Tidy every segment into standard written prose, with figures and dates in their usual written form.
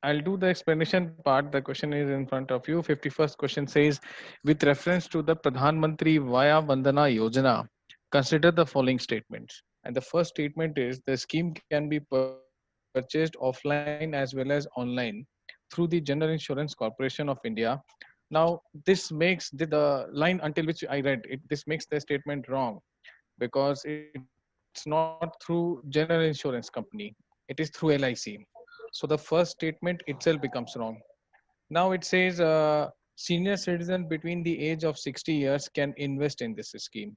I'll do the explanation part. The question is in front of you. 51st question says, with reference to the Pradhan Mantri Vaya Vandana Yojana, consider the following statements. And the first statement is the scheme can be purchased offline as well as online through the General Insurance Corporation of India. Now, this makes the line until which I read it, this makes the statement wrong because it's not through General Insurance Company. It is through LIC. So the first statement itself becomes wrong. Now it says senior citizen between the age of 60 years can invest in this scheme.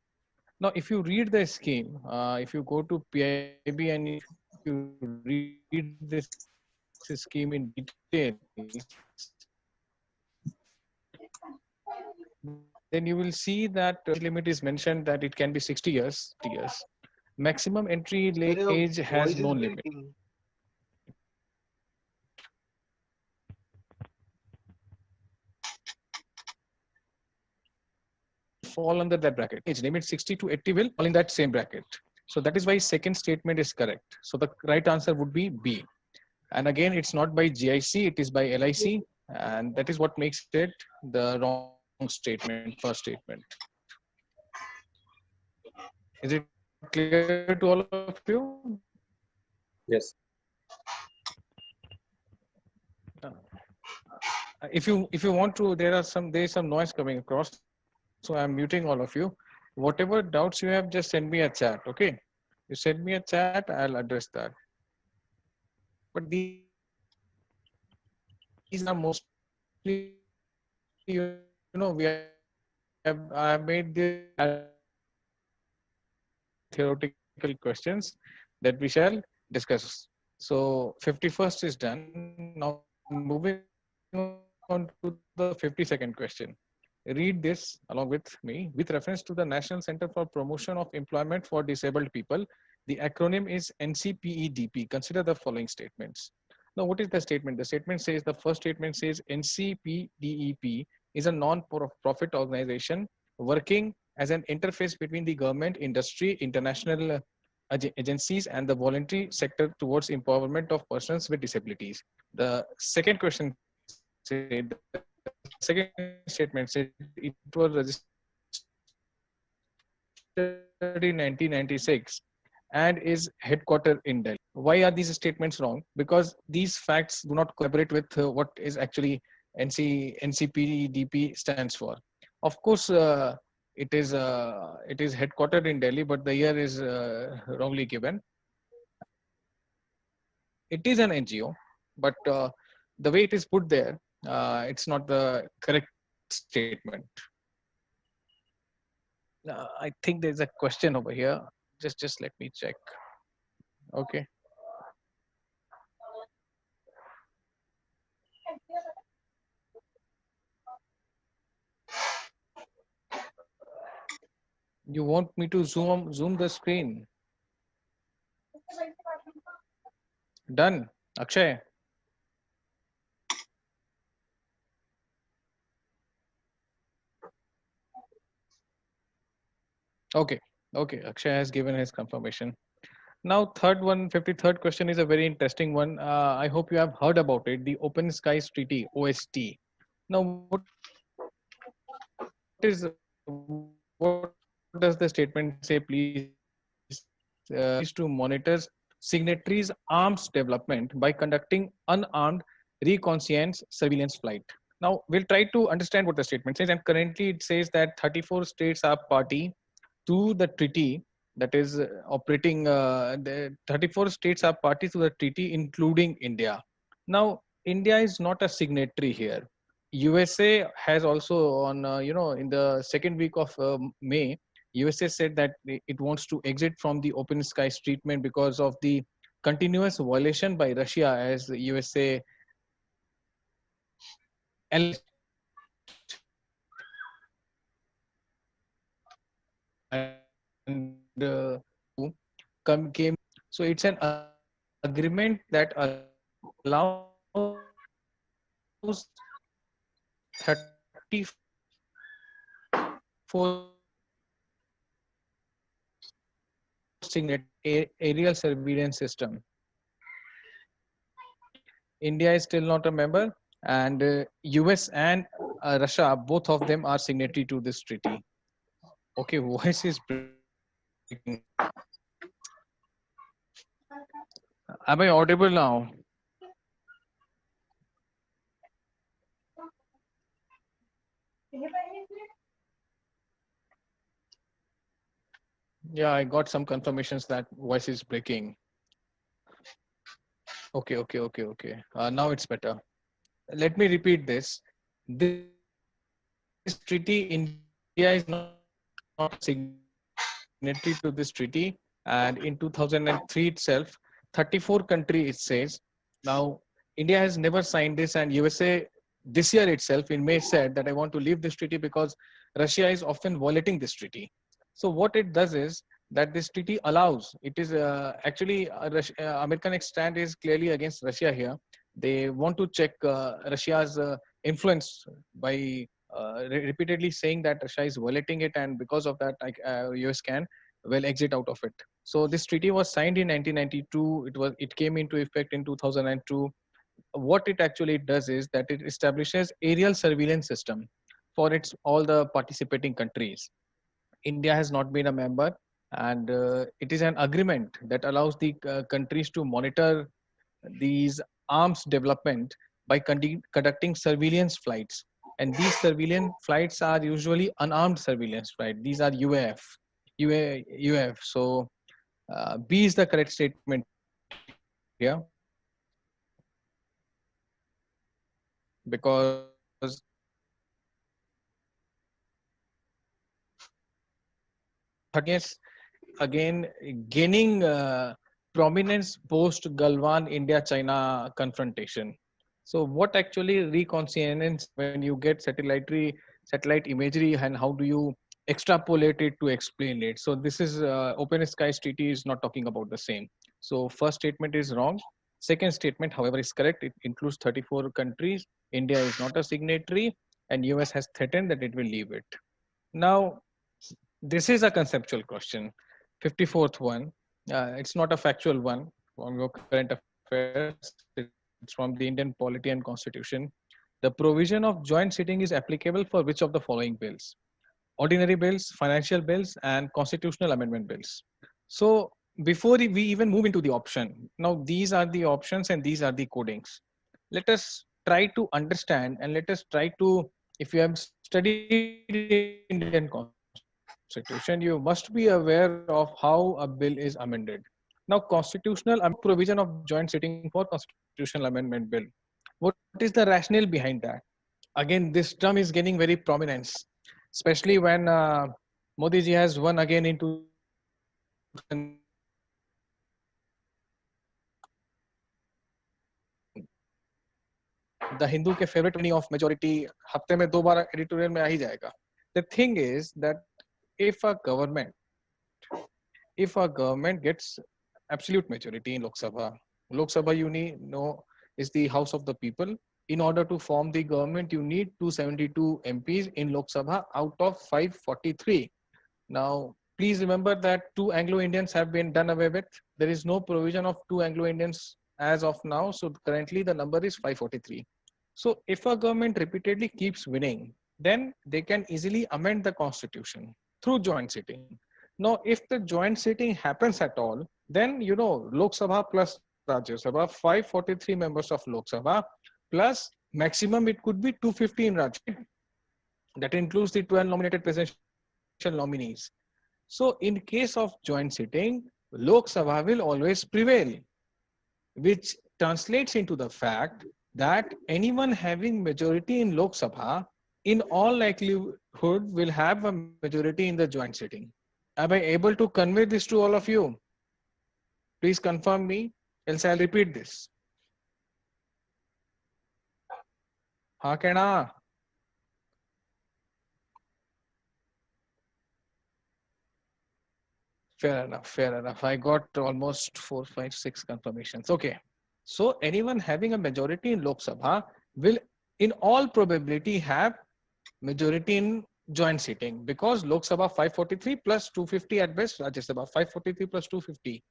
Now, if you read the scheme, if you go to PIB and if you read this scheme in details, then you will see that the age limit is mentioned that it can be 60 years, 60 years. Maximum entry Sir, your age has voice no is limit. breaking. Fall under that bracket. Age limit 60 to 80 will fall in that same bracket. So that is why second statement is correct. So the right answer would be B. And again, it's not by GIC, it is by LIC. And that is what makes it the wrong statement, first statement. Is it clear to all of you? Yes. If you want to, there is some noise coming across, so I'm muting all of you. Whatever doubts you have, just send me a chat, okay? You send me a chat, I'll address that. But these are mostly, we have I have made this theoretical questions that we shall discuss. So 51st is done. Now moving on to the 52nd question. Read this along with me. With reference to the National Center for Promotion of Employment for Disabled People, the acronym is NCPEDP. Consider the following statements. Now, what is the statement? The statement says, the first statement says NCPDEP is a non-profit organization working as an interface between the government, industry, international agencies, and the voluntary sector towards empowerment of persons with disabilities. The second question said, the second statement said it was registered in 1996 and is headquartered in Delhi. Why are these statements wrong? Because these facts do not collaborate with what is actually NCPDP stands for. Of course, it is headquartered in Delhi, but the year is wrongly given. It is an NGO, but the way it is put there, it's not the correct statement. I think there's a question over here. Just let me check. Okay. You want me to zoom the screen? Done. Akshay. Okay. Okay. Akshay has given his confirmation. Now, third one, 53rd question is a very interesting one. I hope you have heard about it. The Open Skies Treaty, OST. Now, what does the statement say? Please, is to monitor signatories' arms development by conducting unarmed reconnaissance surveillance flight. Now, we'll try to understand what the statement says. And currently, it says that 34 states are party to the treaty, that is operating, the 34 states are party to the treaty, including India. Now, India is not a signatory here. USA has also on, in the second week of May, USA said that it wants to exit from the open skies treatment because of the continuous violation by Russia, as USA and came. So it's an agreement that allows 34 signatories aerial surveillance system. India is still not a member, and US and Russia, both of them are signatory to this treaty. Okay, voice is breaking. Am I audible now? Yeah, I got some confirmations that voice is breaking. Okay. Now it's better. Let me repeat this. This treaty, India is not a signatory to this treaty. And in 2003 itself, 34 countries, it says. Now, India has never signed this, and USA this year itself in May said that I want to leave this treaty because Russia is often violating this treaty. So what it does is that this treaty allows, it is actually American stand is clearly against Russia here. They want to check Russia's influence by repeatedly saying that Russia is violating it, and because of that, US can well exit out of it. So this treaty was signed in 1992. It came into effect in 2002. What it actually does is that it establishes aerial surveillance system for its all the participating countries. India has not been a member, and it is an agreement that allows the countries to monitor these arms development by conducting surveillance flights. And these surveillance flights are usually unarmed surveillance flights. These are UAF. So B is the correct statement here, because again gaining prominence post Galwan India-China confrontation. So what actually reconciliates when you get satellite imagery, and how do you extrapolate it to explain it? So this is Open Skies Treaty is not talking about the same. So first statement is wrong. Second statement, however, is correct. It includes 34 countries. India is not a signatory, and US has threatened that it will leave it. Now, this is a conceptual question. 54th one. It's not a factual one from your current affairs. It's from the Indian Polity and Constitution. The provision of joint sitting is applicable for which of the following bills? Ordinary bills, financial bills, and constitutional amendment bills. So before we even move into the option, now these are the options and these are the codings. Let us try to understand, and let us try to, if you have studied Indian Constitution, you must be aware of how a bill is amended. Now, constitutional amendment bill. What is the provision of joint sitting for constitutional amendment bill? What is the rationale behind that? Again, this term is gaining very prominence, especially when Modi ji has won again in 2019. The Hindu के favorite opinion of majority हफ्ते में 2 बार editorial में आ ही जाएगा. The thing is that if a government gets absolute majority in Lok Sabha you know is the house of the people. In order to form the government, you need 272 MPs in Lok Sabha out of 543. Now, please remember that 2 Anglo-Indians have been done away with. There is no provision of 2 Anglo-Indians as of now. So currently the number is 543. So if a government repeatedly keeps winning, then they can easily amend the constitution through joint sitting. Now, if the joint sitting happens at all, then Lok Sabha plus Rajya Sabha, 543 members of Lok Sabha plus maximum it could be 250 in Rajya. That includes the 12 nominated presidential nominees. So in case of joint sitting, Lok Sabha will always prevail, which translates into the fact that anyone having majority in Lok Sabha in all likelihood will have a majority in the joint sitting. Am I able to convey this to all of you? Please confirm me, else I'll repeat this. हाँ कहना. Fair enough. I got almost 4, 5, 6 confirmations. Okay. So anyone having a majority in Lok Sabha will in all probability have majority in joint sitting, because Lok Sabha 543 plus 250 at best, Rajya Sabha 543 plus 250.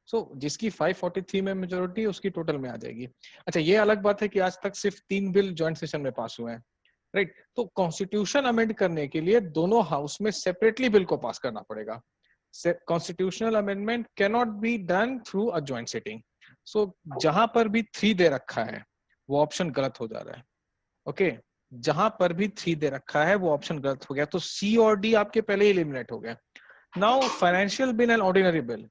सो जिसकी 543 में majority उसकी total में आ जाएगी. अच्छा, ये अलग बात है कि आज तक सिर्फ 3 बिल ज्वाइंट सेशन में पास हुए हैं, राइट. तो कॉन्स्टिट्यूशन अमेंड करने के लिए दोनों हाउस में सेपरेटली बिल को पास करना पड़ेगा. Constitutional amendment can not be done through a joint sitting. So जहां पर भी 3 दे रखा है वो ऑप्शन गलत हो जा रहा है. ओके, जहां पर भी 3 दे रखा है वो ऑप्शन गलत हो गया. तो सी और डी आपके पहले ही एलिमिनेट हो गया. Now financial bill and ordinary bill.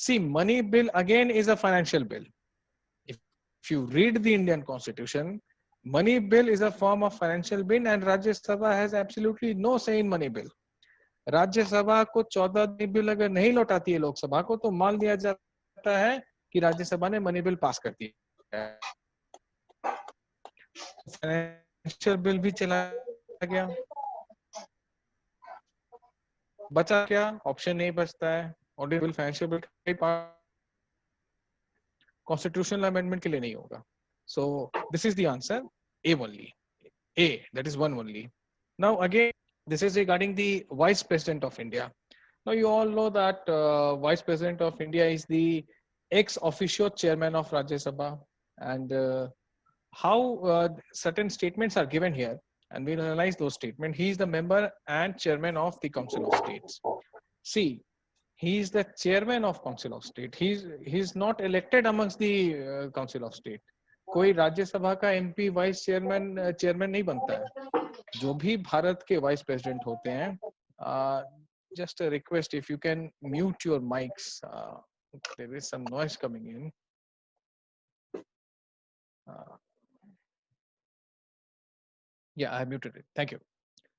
See, money bill again is a financial bill. If you read the Indian Constitution, money bill is a form of financial bill and Rajya Sabha has absolutely no say in money bill. राज्य सभा को 14 bill अगर नहीं लौटाती है लोकसभा को तो मान लिया जाता है कि राज्यसभा ने मनी बिल पास कर दिया. फाइनेंशियल बिल भी चला गया. बचा क्या? ऑप्शन नहीं बचता है. Ordinary bill, financial bill constitutional amendment के लिए नहीं होगा. So this is the answer, A only. A, that is one only. Now again, this is regarding the Vice President of India. Now you all know that Vice President of India is the ex officio chairman of Rajya Sabha, and how certain statements are given here, and we'll analyze those statements. He is the member and chairman of the Council of States. See, he is the chairman of Council of State. He's not elected amongst the Council of State. कोई राज्यसभा का MP vice chairman नहीं बनता है. जो भी भारत के vice president होते हैं, just a request, if you can mute your mics. There is some noise coming in. Yeah, I muted it. Thank you.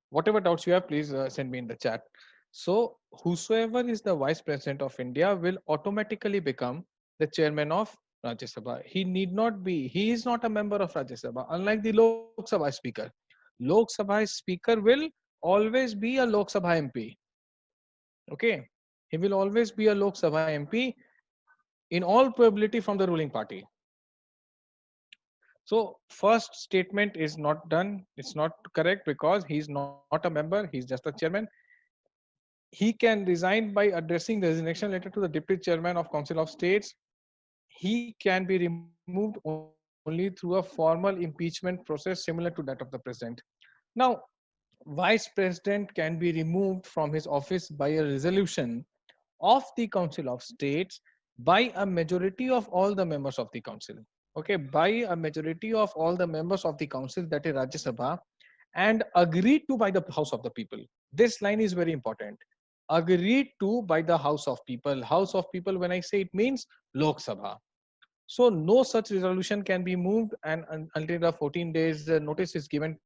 Whatever doubts you have, please send me in the chat. So whosoever is the Vice President of India will automatically become the chairman of Rajya Sabha. He need not be, he is not a member of Rajya Sabha. Unlike the Lok Sabha Speaker. Lok Sabha Speaker will always be a Lok Sabha MP. Okay. He will always be a Lok Sabha MP, in all probability from the ruling party. So first statement is not done. It's not correct because he's not a member. He's just a chairman. He can resign by addressing the resignation letter to the deputy chairman of Council of States. He can be removed only through a formal impeachment process similar to that of the president. Now, vice president can be removed from his office by a resolution of the Council of States by a majority of all the members of the council. Okay, by a majority of all the members of the council, that is Rajya Sabha, and agreed to by the House of the People. This line is very important. Agreed to by the House of People. House of People, when I say, it means Lok Sabha. So no such resolution can be moved, and until the 14 days notice is given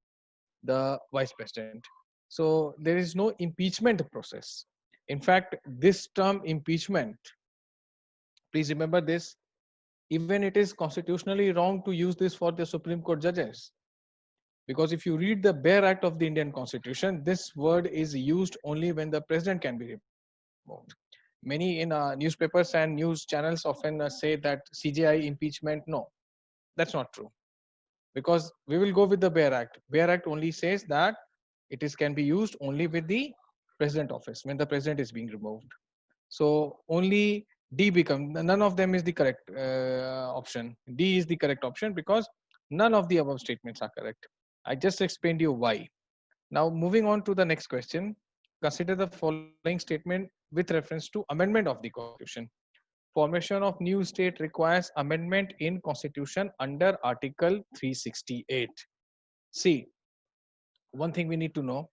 the vice president. So there is no impeachment process. In fact, this term impeachment, please remember this, even it is constitutionally wrong to use this for the Supreme Court judges. Because if you read the bare act of the Indian Constitution, this word is used only when the president can be removed. Many in newspapers and news channels often say that CJI impeachment. No, that's not true. Because we will go with the bare act. Bare act only says that it is can be used only with the president office when the president is being removed. So only D become, none of them is the correct option. D is the correct option because none of the above statements are correct. I just explained you why. Now moving on to the next question. Consider the following statement with reference to amendment of the Constitution. Formation of new state requires amendment in Constitution under Article 368. See, one thing we need to know.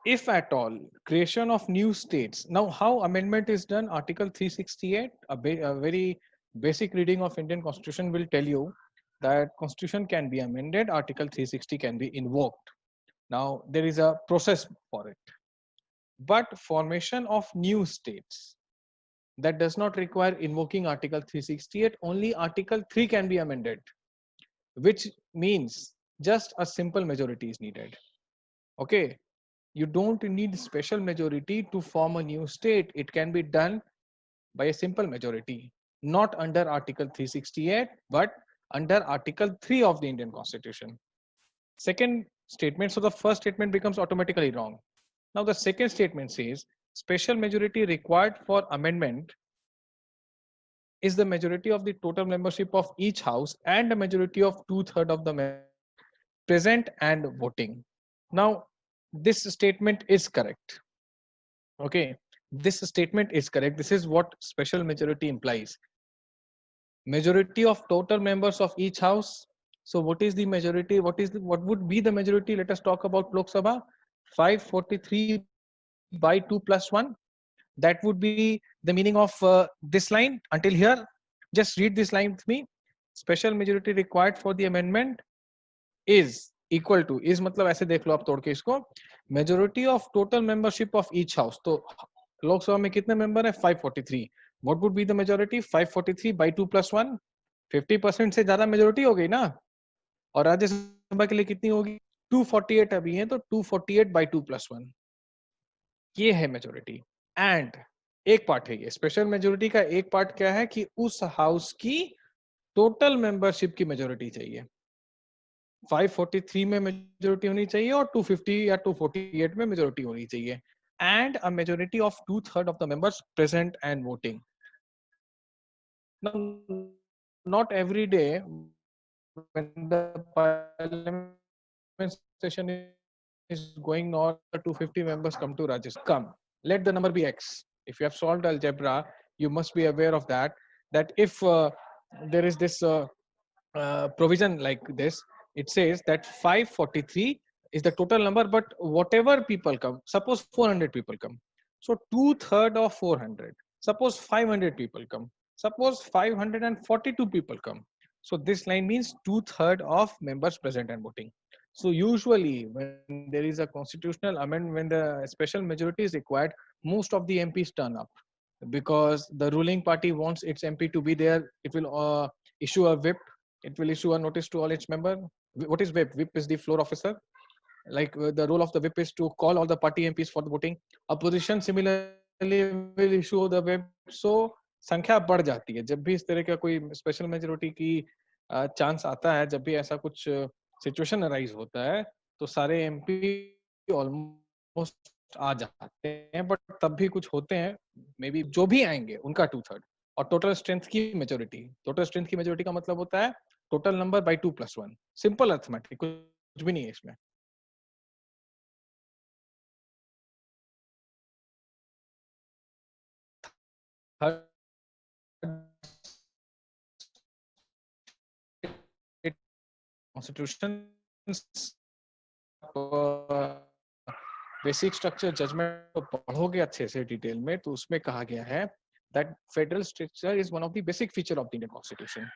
If at all, creation of new states. Now, how amendment is done? Article 368, a very basic reading of Indian Constitution will tell you that Constitution can be amended, Article 360 can be invoked. Now, there is a process for it. But formation of new states, that does not require invoking Article 368, only Article 3 can be amended, which means just a simple majority is needed. Okay, you don't need special majority to form a new state. It can be done by a simple majority, not under Article 368, but under Article 3 of the Indian Constitution. Second statement, so the first statement becomes automatically wrong. Now the second statement says, special majority required for amendment is the majority of the total membership of each house and a majority of 2/3 of the present and voting. Now, this statement is correct. Okay, this statement is correct. This is what special majority implies. Majority of total members of each house. So what is the majority? What would be the majority? Let us talk about Lok Sabha. 543 by 2 plus 1. That would be the meaning of this line until here. Just read this line with me. Special majority required for the amendment is equal to, is मतलब ऐसे देख लो आप तोड़ के इसको, majority of total membership of each house. तो लोकसभा में कितने मेंबर है? 543. What would be the majority? 543 by 2 plus 1. 50% से ज्यादा मेजोरिटी हो गई ना. और राज्यसभा के लिए कितनी होगी? 248 अभी है, तो 248 by 2 plus 1. ये है मेजोरिटी. एंड एक पार्ट है ये स्पेशल मेजोरिटी का. एक पार्ट क्या है कि उस हाउस की टोटल मेंबरशिप की मेजोरिटी चाहिए. 543 में मेजोरिटी होनी चाहिए और 250 या 248 में मेजोरिटी होनी चाहिए. And a majority of 2/3 of the members present and voting. Not every day when the parliament session is going on, 250 members come to Rajya Sabha. Come, let the number be X. If you have solved algebra, you must be aware of that. That if there is this provision like this, it says that 543 is the total number, but whatever people come, suppose 400 people come, so 2/3 of 400. Suppose 500 people come. Suppose 542 people come. So this line means 2/3 of members present and voting. So usually when there is a constitutional amendment, when the special majority is required, most of the MPs turn up because the ruling party wants its MP to be there. It will issue a whip. It will issue a notice to all its members. What is whip? Whip is the floor officer. Like the role of the whip is to call all the party MPs for the voting. Opposition similarly will issue the whip. So संख्या बढ़ जाती है जब भी इस तरह का कोई स्पेशल मेजोरिटी की चांस आता है. जब भी ऐसा कुछ सिचुएशन अराइज होता है तो सारे एमपी ऑलमोस्ट आ जाते हैं, बट तब भी कुछ होते हैं मे बी जो भी आएंगे उनका 2/3 और टोटल स्ट्रेंथ की मेजोरिटी. टोटल स्ट्रेंथ की मेजोरिटी का मतलब होता है total number by 2 + 1. Simple arithmetic, कुछ भी नहीं है इसमें. कॉन्स्टिट्यूशन बेसिक स्ट्रक्चर जजमेंट पढ़ोगे अच्छे से डिटेल में तो उसमें कहा गया है that federal structure is one of the basic feature of the Indian constitution.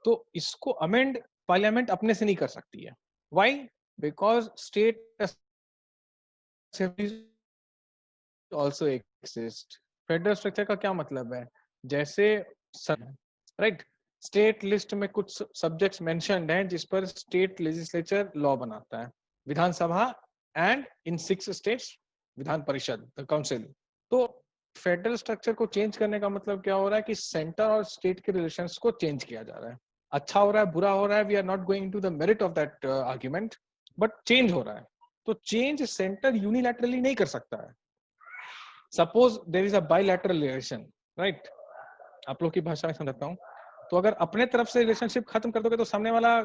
तो इसको अमेंड पार्लियामेंट अपने से नहीं कर सकती है. Why? Because state assemblies also exist. Federal structure का क्या मतलब है? जैसे राइट, स्टेट लिस्ट में कुछ सब्जेक्ट्स मेंशन्ड हैं जिस पर स्टेट लेजिस्लेचर लॉ बनाता है. विधानसभा and in 6 states Vidhan Parishad, the council. तो फेडरल स्ट्रक्चर को चेंज करने का मतलब क्या हो रहा है कि सेंटर और स्टेट के रिलेशंस को चेंज किया जा रहा है. अच्छा हो रहा है, बुरा हो रहा है, we are not going to the merit of that argument, but change हो रहा है. तो चेंज सेंटर यूनिलैटरली नहीं कर सकता है. Suppose there is a bilateral relation, right, आप लोग की भाषा में समझाता हूँ. तो अगर अपने तरफ से रिलेशनशिप खत्म कर दोगे तो सामने वाला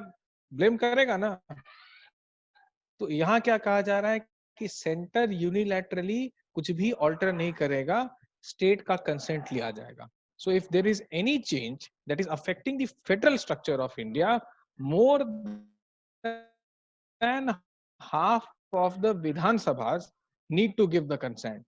ब्लेम करेगा ना. तो यहाँ क्या कहा जा रहा है कि सेंटर यूनिलैटरली कुछ भी ऑल्टर नहीं करेगा, स्टेट का कंसेंट लिया जाएगा. So if there is any change that is affecting the federal structure of India, more than half of the Vidhan Sabhas need to give the consent.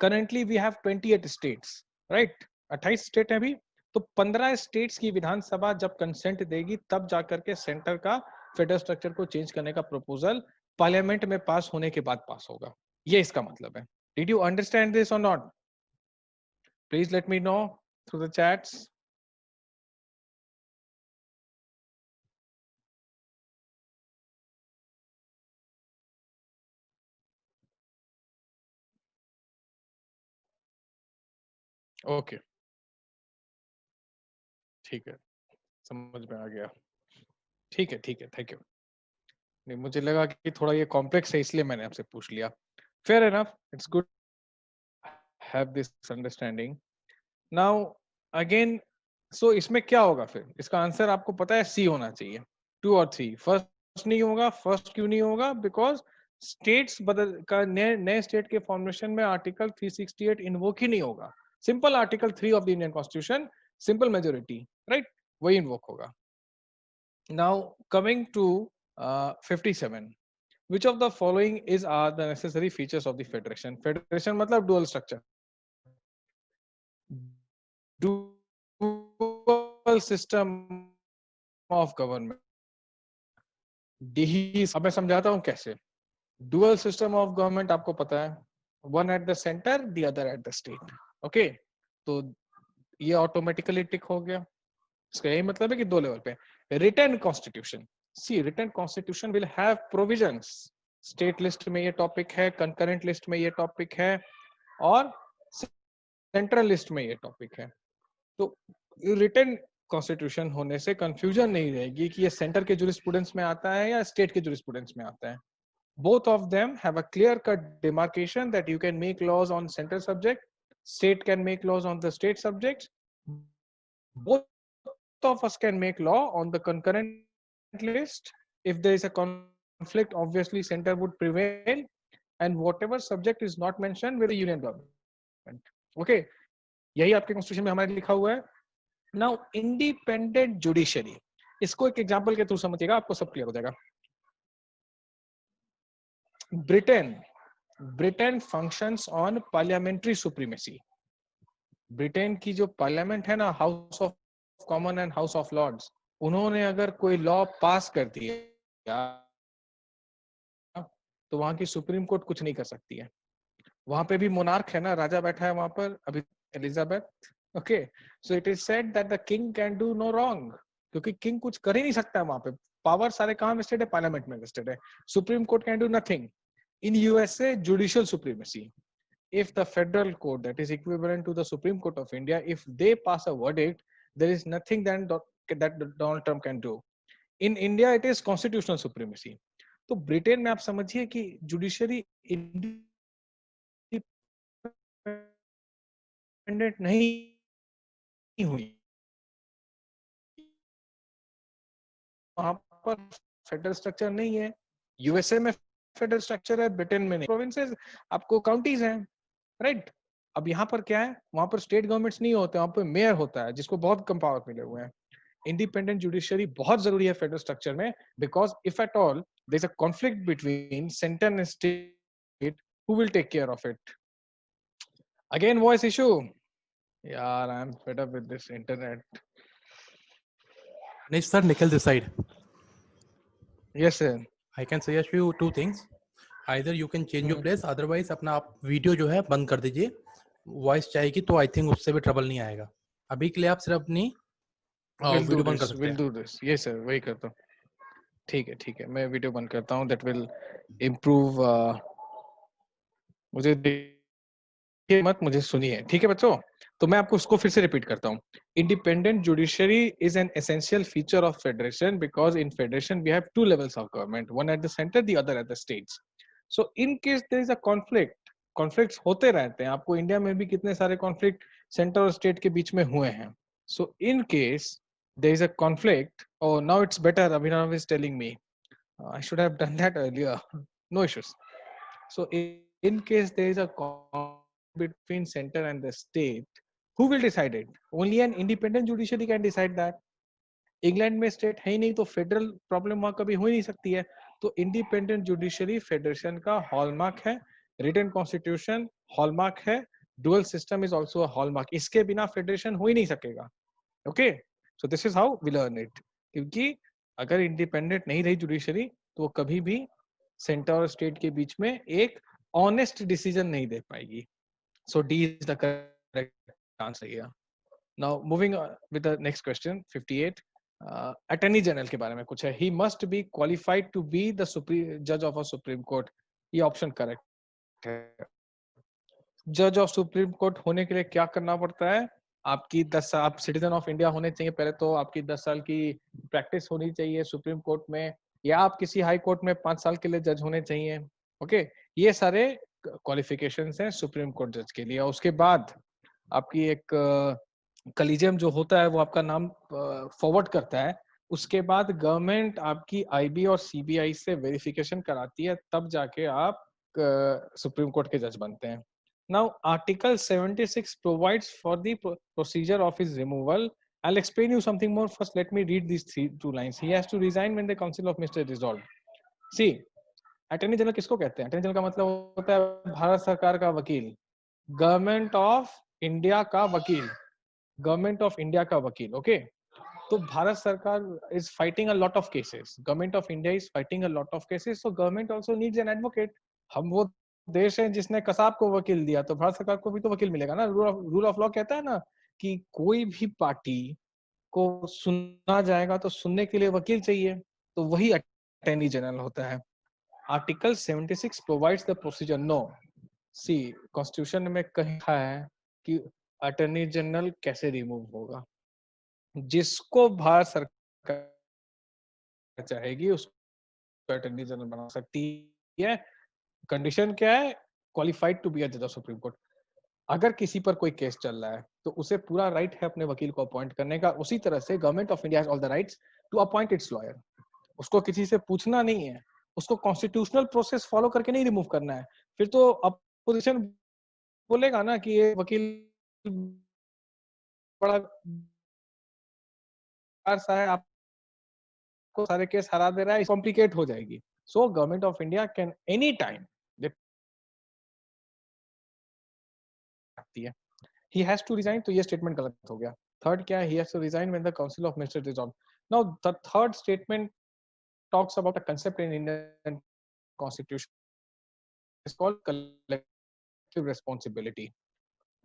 Currently we have 28 states, right? 28 state है अभी. तो 15 states की विधानसभा जब consent देगी तब जाकर के centre का फेडरल स्ट्रक्चर को चेंज करने का प्रपोजल पार्लियामेंट में पास होने के बाद पास होगा. ये इसका मतलब है. डिड यू अंडरस्टैंड दिस और not? Please let me know through the chats. Okay, ठीक है, समझ में आ गया. ठीक है, ठीक है, थैंक यू. नहीं, मुझे लगा कि थोड़ा ये कॉम्प्लेक्स है इसलिए मैंने आपसे पूछ लिया. Fair enough, it's good. have this understanding. Now again, so इसमें क्या होगा फिर? इसका आंसर आपको पता है C होना चाहिए. 2 और 3. फर्स्ट नहीं होगा. फर्स्ट क्यों नहीं होगा? बिकॉज स्टेट्स बदल का नए स्टेट के फॉर्मेशन में आर्टिकल 368 इन्वोक ही नहीं होगा. Simple article 3 of the Indian constitution, simple majority, right, वही इन्वोक होगा. Now coming to 57. Which of the following are the necessary features of the federation? Federation मतलब dual structure. Dual system of government. अब मैं समझाता हूँ कैसे. Dual system of government आपको पता है. One at the center, the other at the state. Okay? तो ये ऑटोमेटिकली टिक हो गया. इसका यही मतलब है कि दो लेवल पे. Written constitution. See, written constitution will have provisions. State list में ये टॉपिक है, कंकरेंट लिस्ट में ये टॉपिक है, और सेंट्रल लिस्ट में ये टॉपिक है. तो रिटन कॉन्स्टिट्यूशन होने से कंफ्यूजन नहीं रहेगी कि ये सेंटर के जुरिस्प्रूडेंस में आता है या स्टेट के जुरिस्प्रूडेंस में आता है. Both of them have a clear cut demarcation that you can make laws on central subject, state can make laws on the state subjects, both of us can make law on the concurrent list. If there is a conflict, obviously center would prevail, and whatever subject is not mentioned will be union government. Okay, यही आपके constitution में हमारे लिखा हुआ है. Now independent judiciary, इसको एक example के थ्रू समझिएगा, आपको सब क्लियर हो जाएगा. Britain functions on parliamentary supremacy. Britain की जो पार्लियामेंट है ना, house of common and house of lords, उन्होंने अगर कोई लॉ पास कर दिया तो वहां की सुप्रीम कोर्ट कुछ नहीं कर सकती है. वहां पे भी मोनार्क है ना, राजा बैठा है वहां पर अभी, Elizabeth. Okay, so it is said that the king can do no wrong, क्योंकि किंग कुछ कर ही नहीं सकता है वहां पे. पावर सारे कहां वेस्टेड है? पार्लियामेंट में वेस्टेड है. Supreme court can do nothing. In USA judicial supremacy, if the federal court, that is equivalent to the Supreme Court of India, if they pass a verdict, there is nothing that Donald Trump can do. In India, it is constitutional supremacy. तो Britain में आप समझिए कि judiciary independent नहीं हुई. वहां पर federal structure नहीं है. यूएसए में फेडरल स्ट्रक्चर है, ब्रिटेन में नहीं. प्रोविंसेस आपको काउंटीज हैं, राइट. अब यहाँ पर क्या है? वहां पर स्टेट गवर्नमेंट्स नहीं होते, वहां पर मेयर होता है जिसको बहुत कम पावर मिले हुए हैं. इंडिपेंडेंट जुडिशरी बहुत जरूरी है फेडरल स्ट्रक्चर में, because if at all there is a conflict between centre and state, who will take care of it? Again voice issue. यार, I am fed up with this internet. नहीं sir, निकल this side. Yes sir. I can suggest you two things. Either you can change your place, otherwise अपना आप video जो है बंद कर दीजिए. वॉइस चाहेगी तो आई थिंक उससे भी ट्रबल नहीं आएगा. अभी के लिए आप सिर्फ अपनी वीडियो बंद कर सकते हैं. Will do this. Yes sir, वही करता हूँ. ठीक है, मैं वीडियो बंद करता हूँ. That will improve. मुझे देखिए मत, मुझे सुनिए, ठीक है बच्चों? तो मैं आपको उसको फिर से रिपीट करता हूँ. Independent judiciary is an essential feature of federation, because in federation we have two levels of government, one at the centre, the other at the states. So in case there is a conflicts होते रहते हैं. आपको India में भी कितने सारे conflict centre और state के बीच में हुए हैं. So in case there is a conflict. Oh, now it's better. Abhinav is telling me. I should have done that earlier. No issues. So in case there is a conflict between center and the state, who will decide it? Only an independent judiciary can decide that. England में state है ही नहीं, तो federal problem वहां कभी हो ही नहीं सकती है. तो इंडिपेंडेंट जुडिशरी फेडरेशन का हॉलमार्क है. रिटन कॉन्स्टिट्यूशन हॉलमार्क है. Dual system is also a hallmark. इसके बिना फेडरेशन हो ही नहीं सकेगा. Okay, so this is how we learn it. क्योंकि अगर इंडिपेंडेंट नहीं रही जुडिशरी तो वो कभी भी सेंटर और स्टेट के बीच में एक ऑनेस्ट डिसीजन नहीं दे पाएगी. So D is the correct answer here. Now moving with the next question 58. Attorney general के बारे में कुछ है. He must be qualified to be the जज ऑफ अ सुप्रीम कोर्ट. ये ऑप्शन करेक्ट है. जज ऑफ सुप्रीम कोर्ट होने के लिए क्या करना पड़ता है? आपकी 10 साल, आप सिटीजन ऑफ इंडिया होने चाहिए पहले तो. आपकी 10 साल की प्रैक्टिस होनी चाहिए सुप्रीम कोर्ट में, या आप किसी हाई कोर्ट में 5 साल के लिए जज होने चाहिए. ओके, ये सारे क्वालिफिकेशंस हैं सुप्रीम कोर्ट जज के लिए। उसके बाद आपकी एक कलीजियम जो होता है वो आपका नाम फॉरवर्ड करता है। उसके बाद गवर्नमेंट आपकी आईबी और सीबीआई से वेरिफिकेशन कराती है, तब जाके आप सुप्रीम कोर्ट के जज बनते हैं। Now article 76 provides for the procedure of his removal. I'll explain you something more. First, let me read these two lines. He has to resign when the Council of Ministers is dissolved. See, attorney general किसको कहते हैं? Attorney general का मतलब होता है भारत सरकार का वकील, गवर्नमेंट ऑफ इंडिया का वकील, गवर्नमेंट ऑफ इंडिया का वकील। ओके, तो भारत सरकार is fighting a lot of cases, government of India is fighting a lot of cases, so government also needs an advocate. हम वो देश है जिसने कसाब को वकील दिया, तो भारत सरकार को भी तो वकील मिलेगा ना। रूल ऑफ लॉ कहता है ना कि कोई भी पार्टी को सुना जाएगा तो सुनने के लिए वकील चाहिए, तो वही अटॉर्नी जनरल होता है। Article 76 provides the procedure. No, see constitution में कहीं लिखा है कि अटॉर्नी जनरल कैसे रिमूव होगा। जिसको भारत सरकार चाहेगी उसको अटॉर्नी जनरल बना सकती है। कंडीशन क्या है? क्वालिफाइड टू बी अ जज ऑफ सुप्रीम कोर्ट। अगर किसी पर कोई केस चल रहा है तो उसे पूरा राइट है अपने वकील को अपॉइंट करने का। उसी तरह से government of India has all the rights to appoint its lawyer. उसको किसी से पूछना नहीं है, उसको कॉन्स्टिट्यूशनल प्रोसेस फॉलो करके नहीं रिमूव करना है। फिर तो अपोजिशन बोलेगा ना कि ये वकील बड़ा सा है, आपको सारे केस हरा दे रहा है, कॉम्प्लिकेट हो जाएगी। So government of India can any time he has to resign, तो ये स्टेटमेंट गलत हो गया। थर्ड क्या है? he has to resign when the council of ministers dissolved. Now the third statement talks about a concept in Indian constitution, it's called collective responsibility.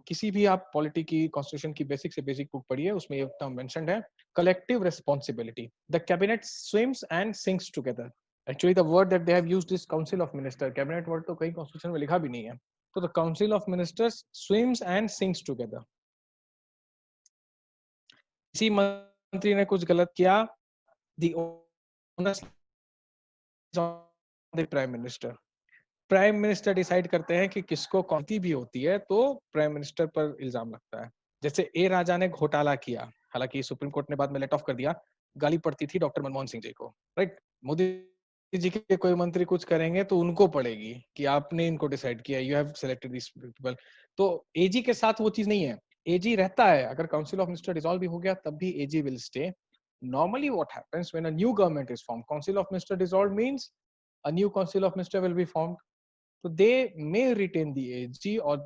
किसी भी आप पॉलिटी की कॉन्स्टिट्यूशन की बेसिक से बेसिक बुक पढ़िए, उसमें ये टर्म मेंशन्ड है, collective responsibility. The cabinet swims and sinks together. Actually the word that they have used is council of minister. cabinet word तो कहीं कॉन्स्टिट्यूशन में लिखा भी नहीं है। तो the council of ministers swims and sinks together. किसी मंत्री ने कुछ गलत किया, the onus is on the prime minister. Prime minister decide करते हैं कि किसको कौनती भी होती है तो प्राइम मिनिस्टर पर इल्जाम लगता है। जैसे ए राजा ने घोटाला किया, हालांकि सुप्रीम कोर्ट ने बाद में लेट ऑफ कर दिया, गाली पड़ती थी डॉक्टर मनमोहन सिंह जी को, राइट। मोदी जी के कोई मंत्री कुछ करेंगे तो उनको पड़ेगी कि आपने इनको डिसाइड किया, you have selected this people. तो एजी के साथ वो चीज नहीं है, एजी रहता है। अगर काउंसिल ऑफ मिनिस्टर डिसॉल्व भी हो गया तब भी AG will stay. Normally what happens when a new government is formed, council of minister dissolved means a new council of minister will be formed. So they may retain the AG or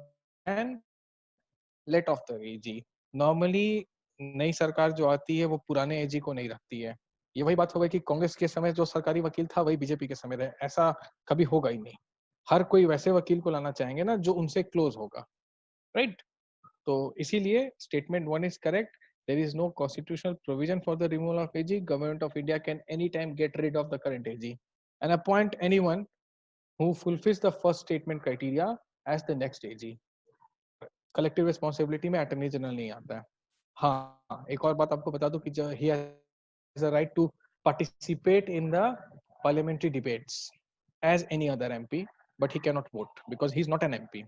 can let off the AG. Normally नई सरकार जो आती है वो पुराने एजी को नहीं रखती है। ये वही बात हो गई कि कांग्रेस के समय जो सरकारी वकील था वही बीजेपी के समय रहे, ऐसा कभी होगा ही नहीं। हर कोई वैसे वकील को लाना चाहेंगे ना जो उनसे क्लोज होगा, राइट। तो इसीलिए statement 1 is correct. There is no constitutional provision for the removal of AG. Government of India can anytime get rid of the current AG and appoint anyone who fulfills the first statement criteria as the next AG. Collective responsibility में attorney general नहीं आता है। हाँ, एक और बात आपको बता दूं कि he has a right to participate in the parliamentary debates as any other MP, but he cannot vote because he is not an MP.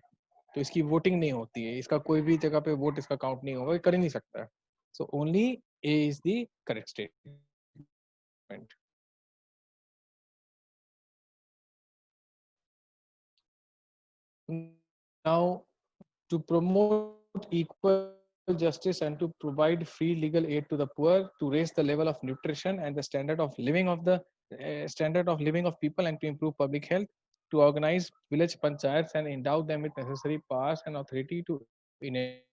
तो इसकी वोटिंग नहीं होती है, इसका कोई भी जगह पे वोट इसका काउंट नहीं होगा, कर ही नहीं सकता है। So only A is the correct statement. Now, to promote equal justice and to provide free legal aid to the poor, to raise the level of nutrition and the standard of living of people, and to improve public health, to organize village panchayats and endow them with necessary powers and authority to enable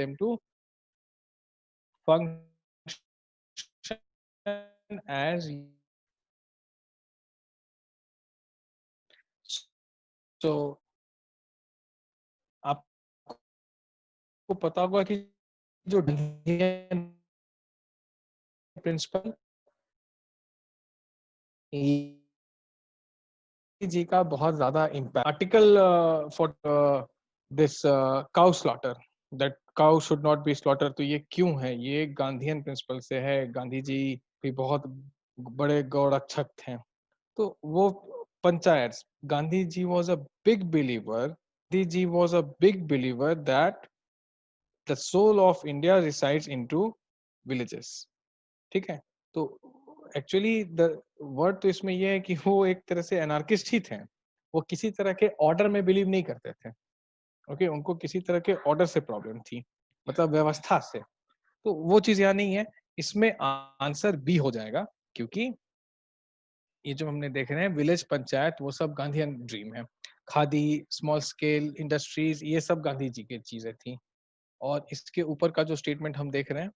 them to function as so आपको पता होगा कि जो principal जी का बहुत ज्यादा impact. Article for this cow slaughter, that cow should not be slaughter, तो ये क्यों है? ये गांधीयन प्रिंसिपल से है। गांधी जी भी बहुत बड़े गौरक्षक थे, तो वो panchayats. Gandhiji was a big believer. Gandhiji was a big believer that the soul of India resides into villages. ठीक है, तो एक्चुअली द वर्ड तो इसमें ये है कि वो एक तरह से एनार्किस्ट ही थे. वो किसी तरह के ऑर्डर में बिलीव नहीं करते थे. ओके, उनको किसी तरह के ऑर्डर से प्रॉब्लम थी, मतलब व्यवस्था से. तो वो चीज यहाँ नहीं है. इसमें आंसर बी हो जाएगा, क्योंकि ये जो हमने देख रहे हैं विलेज पंचायत, वो सब गांधीयन ड्रीम है. खादी, स्मॉल स्केल इंडस्ट्रीज, ये सब गांधी जी की चीजें थी. और इसके ऊपर का जो स्टेटमेंट हम देख रहे हैं,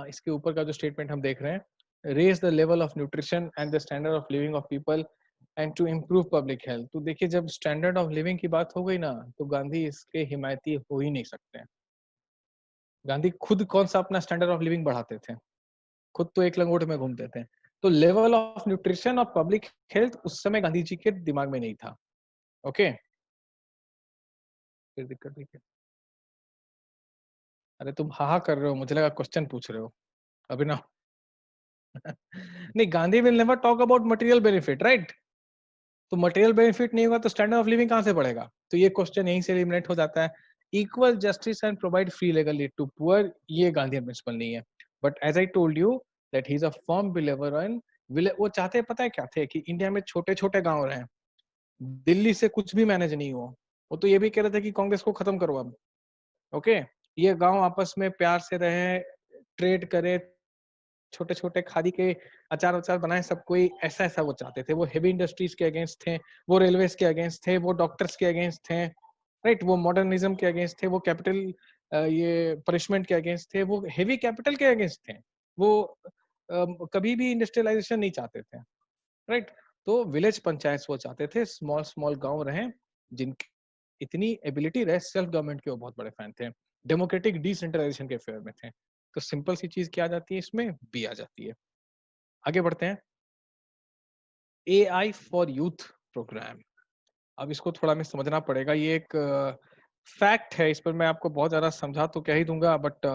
इसके ऊपर का जो स्टेटमेंट हम देख रहे हैं, raise the level of nutrition and the standard of living of people and to improve public health. तो देखिए, जब स्टैंडर्ड ऑफ लिविंग की बात हो गई ना, तो गांधी इसके हिमायती हो ही नहीं सकते हैं. गांधी खुद कौन सा अपना स्टैंडर्ड ऑफ लिविंग बढ़ाते थे? खुद तो एक लंगोट में घूमते थे. तो लेवल ऑफ न्यूट्रिशन और पब्लिक हेल्थ उस समय गांधी जी के दिमाग में नहीं था. ओके, फिर दिक्कत देखिए. अरे तुम हा कर रहे हो, मुझे लगा क्वेश्चन पूछ रहे हो. अभिनव. नहीं, Gandhi will never talk about material benefit, right? तो मटेरियल बेनिफिट नहीं होगा तो स्टैंडर्ड ऑफ लिविंग कहां से बढ़ेगा? तो ये क्वेश्चन यहीं से एलिमिनेट हो जाता है. Equal justice and provide free legal aid to poor, ये गांधीयन प्रिंसिपल नहीं है. But as I told you that he is a firm believer in, वो चाहते पता है क्या थे? कि इंडिया में छोटे छोटे गांव रहे, दिल्ली से कुछ भी मैनेज नहीं हो. वो तो ये भी कह रहे थे कि कांग्रेस को खत्म करो अब. ओके, ये गांव आपस में प्यार से रहे, ट्रेड करे, छोटे छोटे खादी के अचार वचार बनाए, सब कोई ऐसा ऐसा वो चाहते थे. वो हेवी इंडस्ट्रीज के अगेंस्ट थे, वो रेलवेज के अगेंस्ट थे, वो डॉक्टर्स के अगेंस्ट थे, राइट? वो मॉडर्निज्म के अगेंस्ट थे, वो कैपिटल, ये पनिशमेंट के अगेंस्ट थे, वो हेवी कैपिटल के अगेंस्ट थे. वो कभी भी इंडस्ट्रियलाइजेशन नहीं चाहते थे, राइट? तो विलेज पंचायत वो चाहते थे, स्मॉल स्मॉल गांव रहे, जिनकी इतनी एबिलिटी रहे, सेल्फ गवर्नमेंट के वो बहुत बड़े फैन थे, डेमोक्रेटिक डिसेंट्रलाइजेशन के फेवर में थे. तो सिंपल सी चीज क्या आ जाती है इसमें? बी आ जाती है. आगे बढ़ते हैं. AI for youth programme. अब इसको थोड़ा हमें समझना पड़ेगा. ये एक फैक्ट है, इस पर मैं आपको बहुत ज्यादा समझा तो क्या ही दूंगा, बट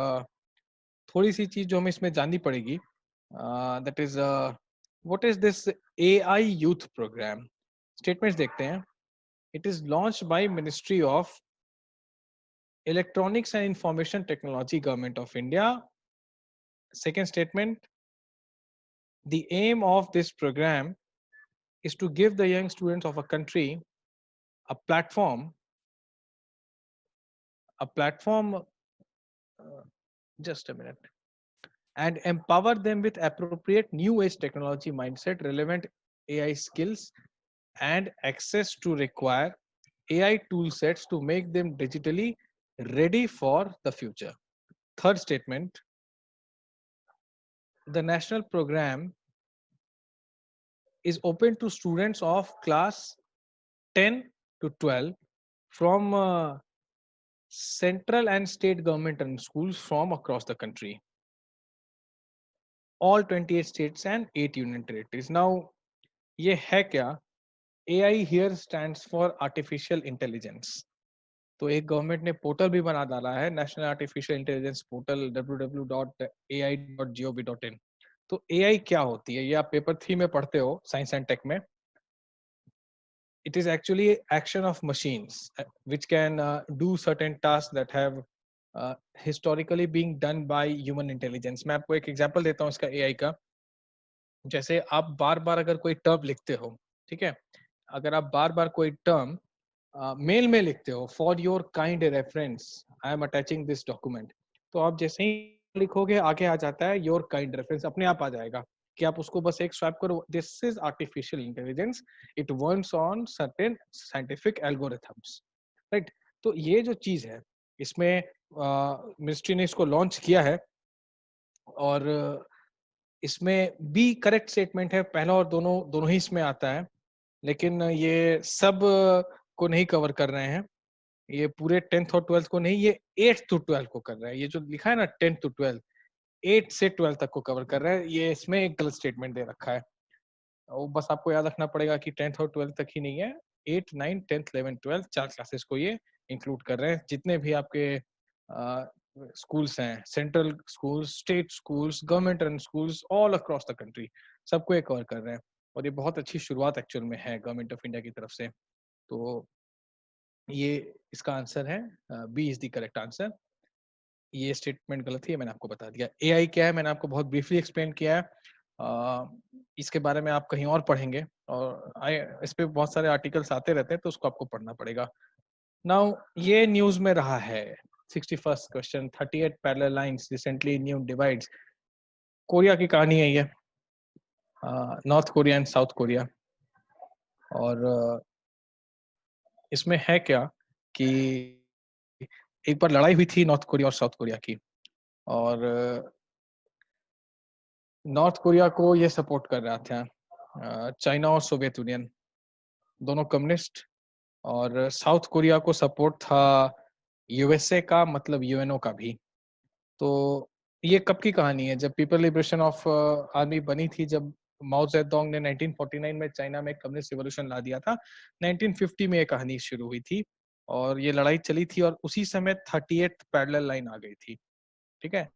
थोड़ी सी चीज जो हमें इसमें जाननी पड़ेगी, that is what is this AI youth programme. Statements देखते हैं. It is launch by ministry of electronics and information technology, government of India. Second statement, the aim of this program is to give the young students of a country a platform, just a minute, and empower them with appropriate new age technology mindset, relevant AI skills, and access to require AI tool sets to make them digitally ready for the future. Third statement, the national program is open to students of class 10 to 12 from central and state government run schools from across the country, all 28 states and 8 union territories. Now, ये है क्या? AI here stands for artificial intelligence. तो एक government ने portal भी बना डाला है, national artificial intelligence portal, www.ai.gov.in. तो AI क्या होती है? ये आप पेपर 3 में पढ़ते हो, साइंस एंड टेक में. It is actually action of machines which can do certain tasks that have historically being done by human intelligence. मैं आपको एक एग्जांपल देता हूँ इसका AI का. जैसे आप बार बार अगर कोई टर्म लिखते हो, ठीक है, अगर आप बार बार कोई टर्म मेल में लिखते हो, for your kind reference I am attaching this document, तो आप जैसे ही लिखोगे आगे आ जाता है योर काइंड रेफरेंस, अपने आप आ जाएगा कि आप उसको बस एक स्वैप करो. This is artificial intelligence. It works on certain scientific algorithms, right? तो ये जो चीज है, इसमें मिनिस्ट्री ने इसको लॉन्च किया है, और इसमें बी करेक्ट स्टेटमेंट है. पहला और दोनों दोनों ही इसमें आता है, लेकिन ये सब को नहीं कवर कर रहे हैं. ये पूरे 10th और 12th को नहीं, ये 8th to 12th को कर रहा है. ये जो लिखा है ना 10th to 12th, 8 से 12 तक को कवर कर रहा है. ये इसमें एक गलत स्टेटमेंट दे रखा है. और बस आपको याद रखना पड़ेगा कि 10th और 12th तक ही नहीं है, 8, 9, 10th, 11, 12 चार क्लासेस को ये इंक्लूड कर रहे हैं. जितने भी आपके स्कूल्स हैं, central schools, state schools, government run schools all across the country, सबको ये कवर कर रहे हैं. और ये बहुत अच्छी शुरुआत एक्चुअल में है गवर्नमेंट ऑफ इंडिया की तरफ से। तो ये इसका आंसर है, B is the correct answer. ये स्टेटमेंट गलत है, मैंने आपको बता दिया। एआई क्या है मैंने आपको बहुत ब्रीफली एक्सप्लेन किया है। इसके बारे में आप कहीं और पढ़ेंगे, और इस पे बहुत सारे आर्टिकल्स आते रहते हैं, तो उसको आपको पढ़ना पड़ेगा। नाउ ये न्यूज में रहा है। 61st question, 38 parallel lines recently new divides. Korea की कहानी है ये, north Korea and south Korea. और इसमें है क्या कि एक बार लड़ाई हुई थी नॉर्थ कोरिया और साउथ कोरिया की, और नॉर्थ कोरिया को ये सपोर्ट कर रहा था चाइना और सोवियत यूनियन, दोनों कम्युनिस्ट। और साउथ कोरिया को सपोर्ट था यूएसए का, मतलब यूएनओ का भी। तो ये कब की कहानी है? जब पीपल लिबरेशन ऑफ आर्मी बनी थी, जब माओ जेडोंग ने 1949 में चाइना में कम्युनिस्ट रिवॉल्यूशन ला दिया था। 1950 में ये कहानी शुरू हुई थी, और ये लड़ाई चली थी, और उसी समय 38 पैरेलल लाइन आ गई थी। ठीक है,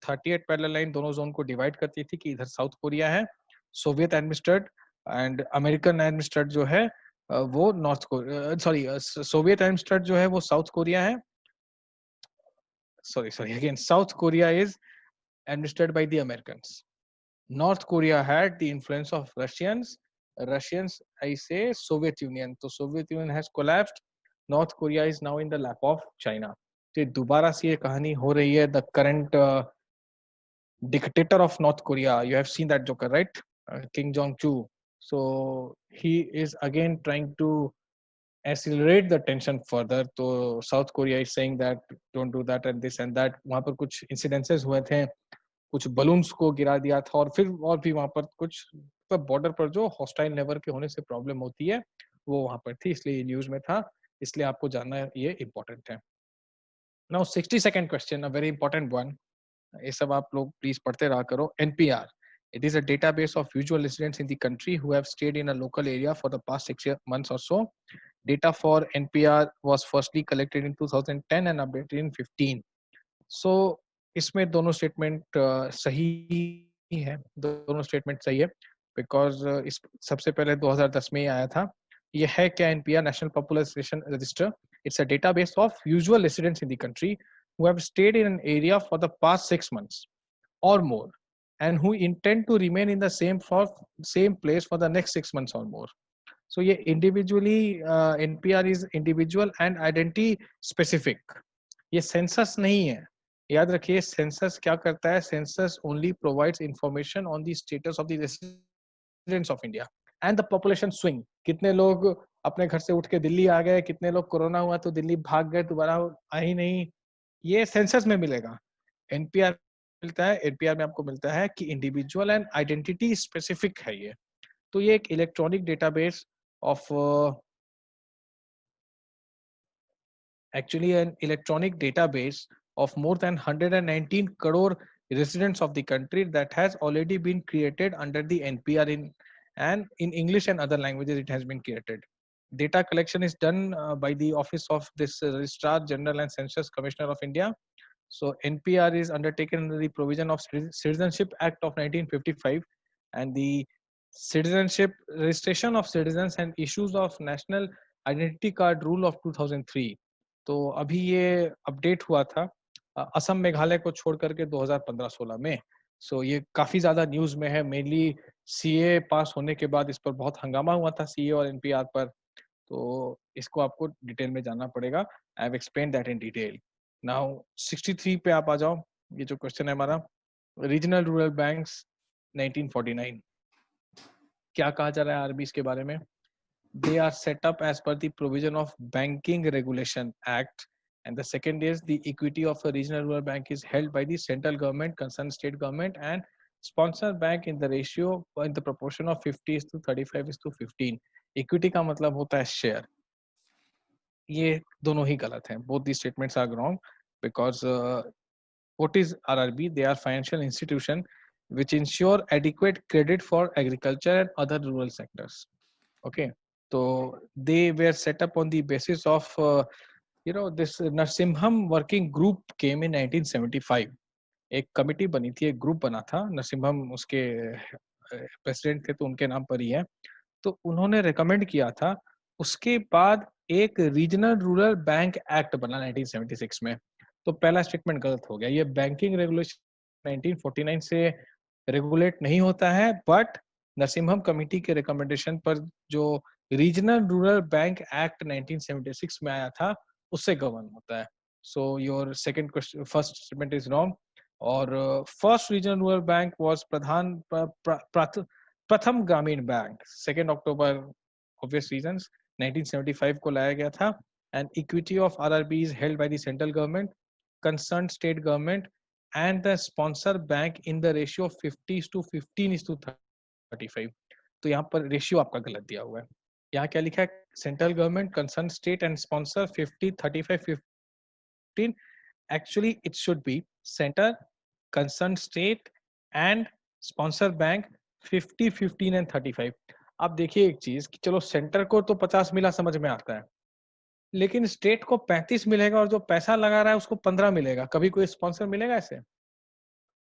38 पैरेलल लाइन दोनों जोन को डिवाइड करती थी कि इधर साउथ कोरिया है, Soviet administrated, and American administrated जो है वो north Korea, sorry Soviet administrated जो है वो साउथ कोरिया है। sorry again, South Korea is administered by the Americans. North Korea had the influence of Russians, I say Soviet Union. So Soviet Union has collapsed. North Korea is now in the lap of China. तो दोबारा से ये कहानी हो रही है। The current dictator of North Korea, you have seen that Joker, right? Kim Jong-chul. So he is again trying to accelerate the tension further. तो South Korea is saying that don't do that and this and that. वहाँ पर कुछ incidences हुए थे, कुछ balloons को गिरा दिया था, और फिर और भी वहाँ पर कुछ बॉर्डर पर जो हॉस्टाइल नेवर के होने से प्रॉब्लम होती है वो वहाँ पर थी, इसलिए न्यूज में था, इसलिए आपको जानना ये इम्पोर्टेंट है। Now 62nd question, a very important one. ये सब आप लोग प्लीज पढ़ते रहा करो। NPR, it is a database of usual residents in the country who have stayed in a local area for the past 6 months or so. Data for NPR was firstly collected in 2010 and updated in 15. So इसमें दोनों statement सही है, दोनों statement सही है, because इस सबसे पहले 2010 में ही आया था। ये है क्या? NPR national population register, it's a database of usual residents in the country who have stayed in an area for the past 6 months or more and who intend to remain in the same place for the next 6 months or more. So ये individually NPR is individual and identity specific. ये census नहीं है, याद रखिए। Census क्या करता है? Census only provides information on the status of the residents of India and the population swing. कितने लोग अपने घर से उठ के दिल्ली आ गए, कितने लोग कोरोना हुआ तो दिल्ली भाग गए, दोबारा आए ही नहीं, ये सेंसस में मिलेगा। एनपीआर मिलता है, एनपीआर में आपको मिलता है कि इंडिविजुअल एंड आइडेंटिटी स्पेसिफिक है ये। तो ये एक electronic database of actually an electronic database of more than 119 crore residents of the country that has already been created under the NPR and in English and other languages it has been created. Data collection is done by the office of this Registrar General and Census Commissioner of India. So NPR is undertaken under the provision of Citizenship Act of 1955 and the Citizenship Registration of Citizens and Issues of National Identity Card Rule of 2003. तो अभी ये update हुआ था असम मेघालय को छोड़ करके 2015-16 में। सो ये काफी ज्यादा न्यूज में है, मेनली सीए पास होने के बाद इस पर बहुत हंगामा हुआ था, सीए और एनपीआर पर। तो इसको आपको डिटेल में जानना पड़ेगा। I have explain that in detail. Now 63 पे आप आ जाओ। ये जो क्वेश्चन है हमारा, रीजनल रूरल बैंक्स 1949, क्या कहा जा रहा है आरबी के बारे में? They are set up as per the provision of Banking Regulation Act, and the second is the equity of a regional rural bank is held by the central government, concerned state government, and sponsor bank in the ratio in the proportion of 50:35:15. Equity का मतलब होता है share. ये दोनों ही गलत हैं। Both these statements are wrong because what is RRB? They are financial institution which ensure adequate credit for agriculture and other rural sectors. Okay. So they were set up on the basis of this Narsimham working group came in 1975. एक committee बनी थी, एक group बना था, नरसिम्हम उसके president थे तो उनके नाम पर ही है, तो उन्होंने रिकमेंड किया था। उसके बाद एक रीजनल रूरल बैंक एक्ट बना 1976 में। तो पहला स्टेटमेंट गलत हो गया। ये बैंकिंग रेगुलेशन 1949 से रेगुलेट नहीं होता है, बट नरसिम्हम कमेटी के रिकमेंडेशन पर जो रीजनल रूरल बैंक एक्ट 1976 में आया था, उससे गवर्न होता है। So your second question, first statement is wrong. और first regional rural bank was Pratham Gramin bank, 2 October, obvious reasons, 1975 को लाया गया था। And equity of RRB is held by the central government, concern state government and the sponsor bank in the ratio 50:15:35। तो यहाँ पर ratio आपका गलत दिया हुआ है। यहाँ क्या लिखा है? Central government, concern state and sponsor 50:35:15। Actually, it should be center, concerned state and sponsor bank 50, 15 and 35। आप देखिए एक चीज कि चलो सेंटर को तो 50 मिला, समझ में आता है, लेकिन स्टेट को 35 मिलेगा और जो पैसा लगा रहा है उसको 15 मिलेगा। कभी कोई स्पॉन्सर मिलेगा ऐसे?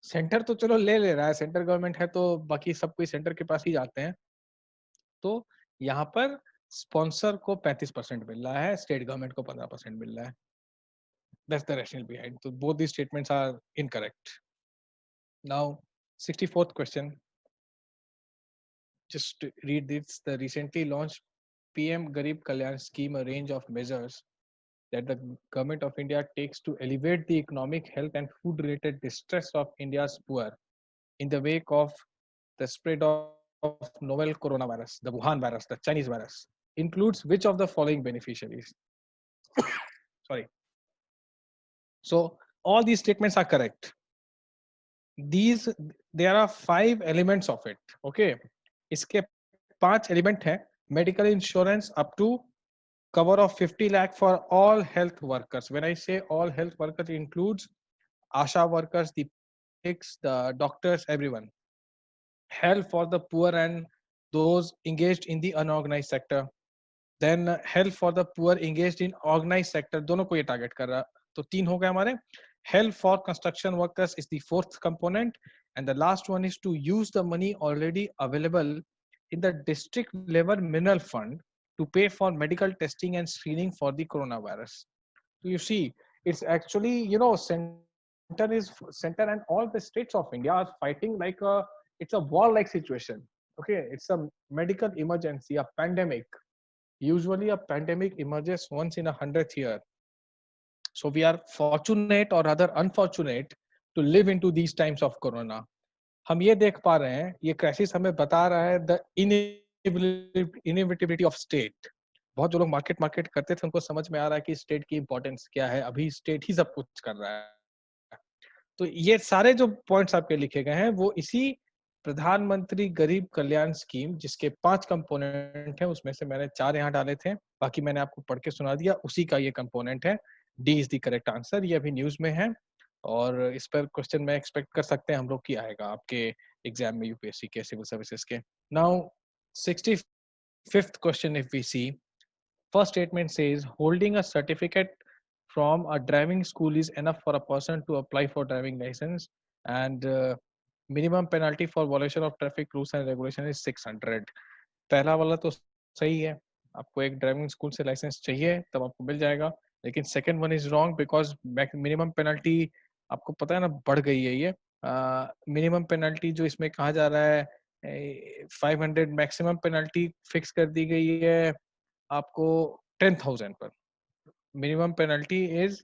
सेंटर तो चलो ले रहा है, सेंटर गवर्नमेंट है तो बाकी सब कोई सेंटर के पास ही जाते हैं। तो यहाँ पर स्पॉन्सर को 35% मिल रहा है, स्टेट गवर्नमेंट को 15% मिल रहा है। That's the rationale behind. So both these statements are incorrect. Now, 64th question. Just to read this. The recently launched PM Garib Kalyan scheme, a range of measures that the government of India takes to elevate the economic, health, and food-related distress of India's poor in the wake of the spread of novel coronavirus, the Wuhan virus, the Chinese virus, includes which of the following beneficiaries? Sorry. So all these statements are correct. These, there are 5 elements of it. Okay, इसके 5 element है. Medical insurance up to cover of 50 lakh for all health workers. When I say all health workers, it includes ASHA workers, the paramedics, the doctors, everyone. Help for the poor and those engaged in the unorganized sector. Then help for the poor engaged in organized sector. दोनों को ये target कर रहा. तो 3 हो गए हमारे. Help for construction workers is the 4th component, and the last one is to use the money already available in the district level mineral fund to pay for medical testing and screening for the coronavirus. So you see, it's actually, center and all the states of India are fighting like it's a war-like situation. Okay, it's a medical emergency, a pandemic. Usually a pandemic emerges once in 100th year. So we are fortunate or rather unfortunate to live into these times of corona. हम ये देख पा रहे हैं, ये crisis हमें बता रहा है the inevitability of state. बहुत जो लोग मार्केट करते थे उनको समझ में आ रहा है कि स्टेट की इंपॉर्टेंस क्या है। अभी स्टेट ही सब कुछ कर रहा है। तो ये सारे जो पॉइंट्स आपके लिखे गए हैं वो इसी प्रधानमंत्री गरीब कल्याण स्कीम, जिसके 5 कंपोनेंट हैं, उसमें से मैंने 4 यहाँ डाले थे, बाकी मैंने आपको पढ़ के सुना दिया, उसी का ये कंपोनेंट है। D is the correct answer. ये अभी न्यूज में है और इस पर क्वेश्चन मैं एक्सपेक्ट कर सकते हैं हम लोग की आएगा आपके एग्जाम में, यूपीएससी के, सिविल सर्विसेज के। Now 65th question, if we see, first statement says holding a certificate from a driving school is enough for a person to apply for driving license, and minimum penalty for violation of traffic rules and regulation is 600. पहला वाला तो सही है, आपको एक driving school से licence चाहिए तब आपको मिल जाएगा। लेकिन second one is wrong because minimum penalty आपको पता है ना बढ़ गई है। ये मिनिमम पेनल्टी जो इसमें कहा जा रहा है 500, मैक्सिमम पेनल्टी फिक्स कर दी गई है आपको 10,000 पर। minimum penalty is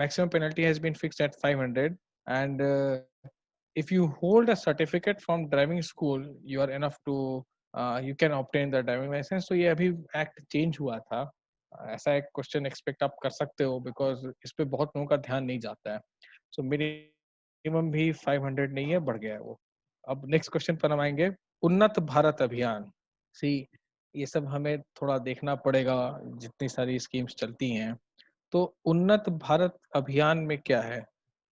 maximum penalty has been fixed at 500, and if you hold a certificate from driving school you are enough to you can obtain the driving license। तो ये अभी act change हुआ था, ऐसा एक क्वेश्चन एक्सपेक्ट आप कर सकते हो बिकॉज इस पे बहुत लोगों का ध्यान नहीं जाता है। सो मिनिमम भी 500 नहीं है, बढ़ गया है वो। अब नेक्स्ट क्वेश्चन पर हम आएंगे, उन्नत भारत अभियान। सी, ये सब हमें थोड़ा देखना पड़ेगा, जितनी सारी स्कीम्स चलती हैं। तो उन्नत भारत अभियान में क्या है?